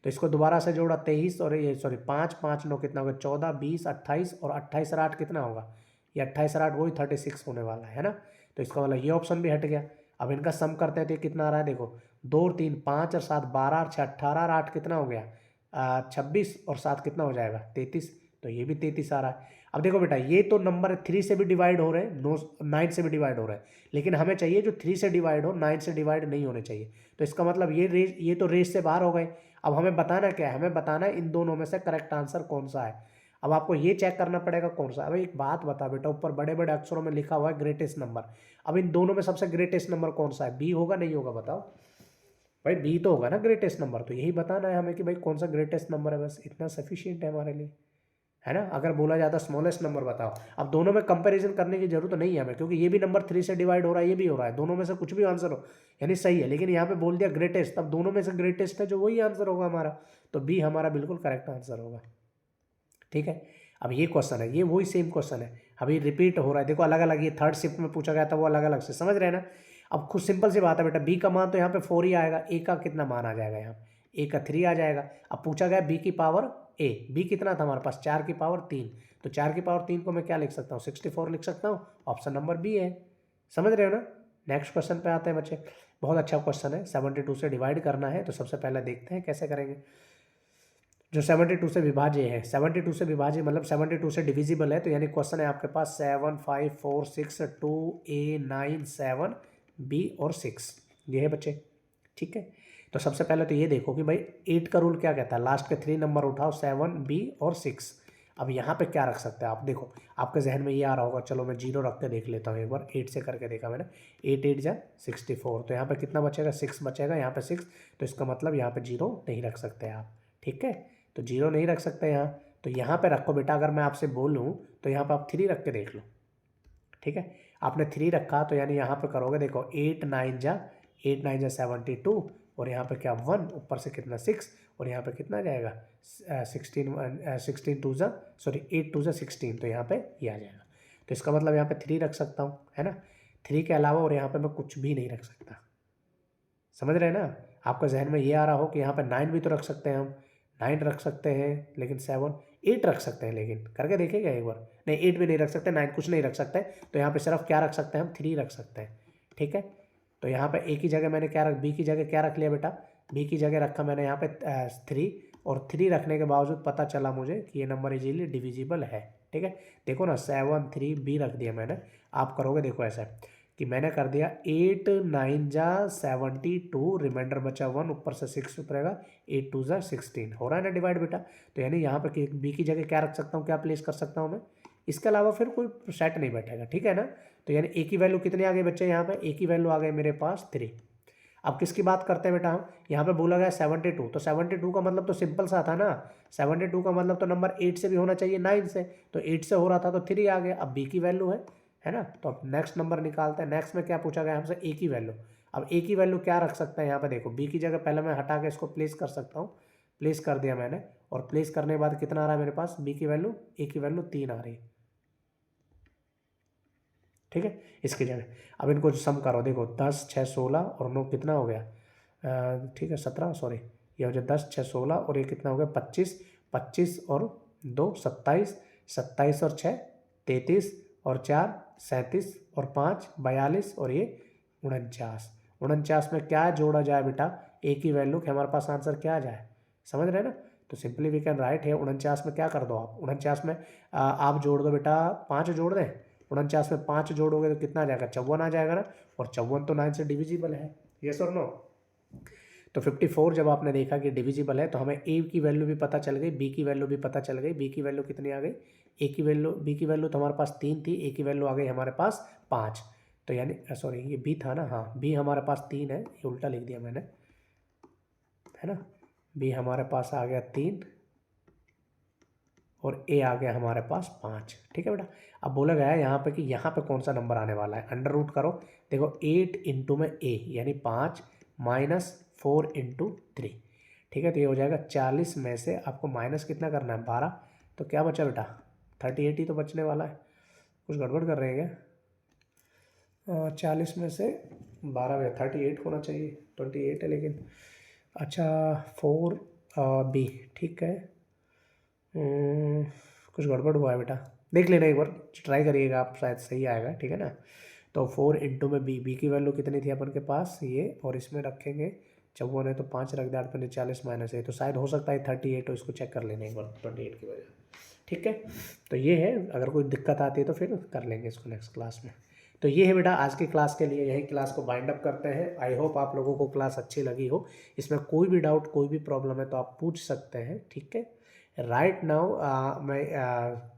[SPEAKER 1] तो इसको दोबारा से जोड़ा 23 और ये सॉरी 5 5 9 कितना होगा 14 20 28 और 28 और 8 कितना होगा, ये 28 और 8 वही 36 होने वाला है ना। तो इसका मतलब ये ऑप्शन भी हट गया। अब इनका सम करते हैं तो कितना आ रहा है, देखो 2 और 3 5 और 7 12 और 6 18 और 8 कितना हो गया 26 और 7 कितना हो जाएगा 33, तो ये भी 33 आ रहा है। अब देखो बेटा ये तो नंबर 3 से भी डिवाइड हो रहे हैं, 9 से भी डिवाइड हो रहे हैं, लेकिन हमें चाहिए जो 3 से डिवाइड हो, 9 से डिवाइड नहीं होने चाहिए। तो इसका मतलब ये तो रेस से बाहर हो गए। अब हमें बताना क्या है, हमें बताना है इन दोनों में से करेक्ट आंसर कौन सा है। अब आपको ये चेक करना पड़ेगा कौन सा। अब एक बात बता बेटा, ऊपर बड़े बड़े अक्षरों में लिखा हुआ है ग्रेटेस्ट नंबर, अब इन दोनों में सबसे ग्रेटेस्ट नंबर कौन सा है, बी होगा नहीं होगा बताओ भाई, बी तो होगा ना ग्रेटेस्ट नंबर। तो यही बताना है हमें कि भाई कौन सा ग्रेटेस्ट नंबर है, बस इतना सफिशियंट है हमारे लिए, है ना। अगर बोला जाता स्मॉलेस्ट नंबर बताओ, अब दोनों में कंपैरिजन करने की जरूरत नहीं है हमें, क्योंकि ये भी नंबर 3 से डिवाइड हो रहा है, ये भी हो रहा है, दोनों में से कुछ भी आंसर हो यानी सही है। लेकिन यहाँ पे बोल दिया ग्रेटेस्ट, तब दोनों में से ग्रेटेस्ट है जो वही आंसर होगा हमारा, तो बी हमारा बिल्कुल करेक्ट आंसर होगा। ठीक है, अब ये क्वेश्चन है, ये वही सेम क्वेश्चन है, अभी रिपीट हो रहा है। देखो अलग अलग, ये थर्ड शिफ्ट में पूछा गया था वो अलग अलग से, समझ रहे हैं ना। अब खुद सिंपल सी बात है बेटा, बी का मान तो यहाँ पे 4 ही आएगा, ए का कितना मान आ जाएगा यहाँ, ए का 3 आ जाएगा। अब पूछा गया बी की पावर ए, बी कितना था हमारे पास 4 की पावर 3, तो 4 की पावर 3 को मैं क्या लिख सकता हूँ 64 लिख सकता हूँ, ऑप्शन नंबर बी है। समझ रहे हो ना। नेक्स्ट क्वेश्चन पे आते हैं बच्चे, बहुत अच्छा क्वेश्चन है, 72 से डिवाइड करना है, तो सबसे पहले देखते हैं कैसे करेंगे। जो 72 से विभाज्य है, 72 से विभाज्य मतलब 72 से डिविजिबल है, तो यानी क्वेश्चन है आपके पास 7 5 4 6 2 A 9 7 B और 6, ये है बच्चे। ठीक है, तो सबसे पहले तो ये देखो कि भाई 8 का रूल क्या कहता है, लास्ट के 3 नंबर उठाओ, 7, B और 6। अब यहाँ पे क्या रख सकते हैं आप, देखो आपके जहन में ये आ रहा होगा, चलो मैं 0 रख के देख लेता हूँ एक बार, 8 से करके देखा मैंने, 8 8 जा 64, तो यहाँ पे कितना बचेगा, 6 बचेगा, यहाँ पे 6, तो इसका मतलब यहाँ पे 0 नहीं रख सकते आप, ठीक है। तो 0 नहीं रख सकते यहाँ, तो यहाँ पे रखो बेटा, अगर मैं आपसे बोलूँ तो यहाँ पर आप 3 रख के देख लो, ठीक है। आपने 3 रखा तो यानी यहाँ पे करोगे, देखो 8 9 जा 72, और यहाँ पे क्या 1, ऊपर से कितना 6, और यहाँ पे कितना जाएगा 16 2 जा सॉरी 8 2 जा 16, तो यहाँ पे ये आ जाएगा। तो इसका मतलब यहाँ पे 3 रख सकता हूँ, है ना। 3 के अलावा और यहाँ पे मैं कुछ भी नहीं रख सकता, समझ रहे हैं ना। आपका जहन में ये आ रहा हो कि यहाँ पे 9 भी तो रख सकते हैं हम, 9 रख सकते हैं, लेकिन 7 8 रख सकते हैं, लेकिन करके देखेगा एक बार, नहीं 8 भी नहीं रख सकते, 9 कुछ नहीं रख सकते, तो यहाँ पे सिर्फ क्या रख सकते हैं हम, 3 रख सकते हैं, ठीक है। तो यहाँ पे ए की जगह मैंने क्या रख, बी की जगह क्या रख लिया बेटा, बी की जगह रखा मैंने यहाँ पे 3, और 3 रखने के बावजूद पता चला मुझे कि ये नंबर इजीली डिविजिबल है, ठीक है। देखो ना 7 3 बी रख दिया मैंने, आप करोगे देखो ऐसा कि मैंने कर दिया 8 9 जा 72, रिमाइंडर बचा 1, ऊपर से 6 उतरेगा, 8 2 जा 16, हो रहा है ना डिवाइड बेटा। तो यानी यहाँ पर बी की जगह क्या रख सकता हूँ, क्या प्लेस कर सकता हूँ मैं, इसके अलावा फिर कोई सेट नहीं बैठेगा, ठीक है ना। तो यानी ए की वैल्यू कितने आ गए बच्चे, यहाँ पे ए की वैल्यू आ गए मेरे पास 3। अब किसकी बात करते हैं बेटा हम, यहाँ पे बोला गया 72, तो 72 का मतलब तो सिंपल सा था ना, 72 का मतलब तो नंबर 8 से भी होना चाहिए 9 से, तो 8 से हो रहा था तो 3 आ गया। अब बी की वैल्यू है ना, तो अब नेक्स्ट नंबर निकालते हैं। नेक्स्ट में क्या पूछा गया हमसे, ए की वैल्यू। अब ए की वैल्यू क्या रख सकते हैं, यहाँ पे देखो बी की जगह पहले मैं हटा के इसको प्लेस कर सकता हूँ, प्लेस कर दिया मैंने, और प्लेस करने के बाद कितना आ रहा है मेरे पास, बी की वैल्यू, ए की वैल्यू 3 आ रही है, ठीक है। इसकी जगह अब इनको सम करो, देखो 10 6 16 और 9 कितना हो गया, ठीक है 17, सॉरी ये हो जाए 10 6 16, और ये कितना हो गया 25, 25 और 2 27, 27 और 6 33, और 4 37, और 5 42, और ये 49। 49 में क्या जोड़ा जाए बेटा, ए की वैल्यू के हमारे पास आंसर क्या आ जाए, समझ रहे हैं ना। तो सिंपली वी कैन राइट है 49 में क्या कर दो आप, 49 में आप जोड़ दो बेटा, 5 जोड़ दें, 49 में 5 जोड़ोगे तो कितना आ जाएगा, 54 आ जाएगा ना, और 54 तो 9 से डिविजिबल है, यस और नो। तो 54 जब आपने देखा कि डिविजिबल है, तो हमें ए की वैल्यू भी पता चल गई, बी की वैल्यू भी पता चल गई। बी की वैल्यू कितनी आ गई, ए की वैल्यू, बी की वैल्यू तो हमारे पास 3 थी, ए की वैल्यू आ गई हमारे पास 5, तो यानी सॉरी ये बी था ना, हाँ बी हमारे पास 3 है, ये उल्टा लिख दिया मैंने, है ना। बी हमारे पास आ गया 3, और ए आ गया हमारे पास 5, ठीक है बेटा। अब बोला गया है यहाँ पे कि यहाँ पे कौन सा नंबर आने वाला है, अंडर रूट करो, देखो 8 इंटू में ए यानी 5 माइनस 4 इंटू 3, ठीक है। तो ये हो जाएगा 40 में से आपको माइनस कितना करना है 12, तो क्या बचा बेटा 38 ही तो बचने वाला है, कुछ गड़बड़ कर रहे हैं क्या, 40 में से 12 में 38 होना चाहिए, 28 है लेकिन, अच्छा 4 बी, ठीक है। कुछ गड़बड़ हुआ है बेटा, देख लेना एक बार, ट्राई करिएगा आप, शायद सही आएगा, ठीक है ना। तो 4 इंटू में बी, बी की वैल्यू कितनी थी अपन के पास ये, और इसमें रखेंगे 54 है तो 5 रख दिया, 8 40 माइनस है, तो शायद हो सकता है 38, तो इसको चेक कर लेना एक बार 28 की वजह, ठीक है। तो ये है, अगर कोई दिक्कत आती है तो फिर कर लेंगे इसको नेक्स्ट क्लास में। तो ये है बेटा आज की क्लास के लिए, यही क्लास को बाइंड अप करते हैं। आई होप आप लोगों को क्लास अच्छी लगी हो, इसमें कोई भी डाउट कोई भी प्रॉब्लम है तो आप पूछ सकते हैं, ठीक है। राइट नाउ मैं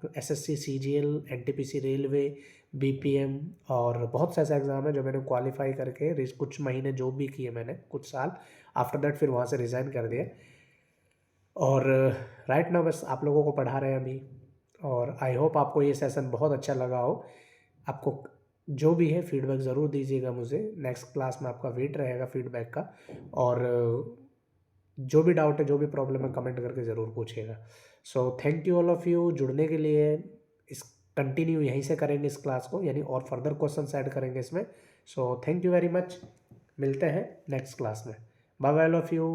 [SPEAKER 1] SSC CGL NTPC railway BPM और बहुत से ऐसे एग्ज़ाम है जो मैंने क्वालिफाई करके कुछ महीने जॉब भी किए मैंने, कुछ साल, आफ्टर दैट फिर वहाँ से रिज़ाइन कर दिया, और राइट नाउ बस आप लोगों को पढ़ा रहे हैं अभी। और आई होप आपको ये सेशन बहुत अच्छा लगा हो। आपको जो भी है फीडबैक ज़रूर दीजिएगा मुझे, नेक्स्ट क्लास में आपका वेट रहेगा फीडबैक का। और जो भी डाउट है जो भी प्रॉब्लम है कमेंट करके ज़रूर पूछिएगा। सो thank you all of you जुड़ने के लिए। इस कंटिन्यू यहीं से करेंगे इस क्लास को, यानी और फर्दर क्वेश्चन ऐड करेंगे इसमें। So thank you very much, मिलते हैं नेक्स्ट क्लास में, bye bye all of you.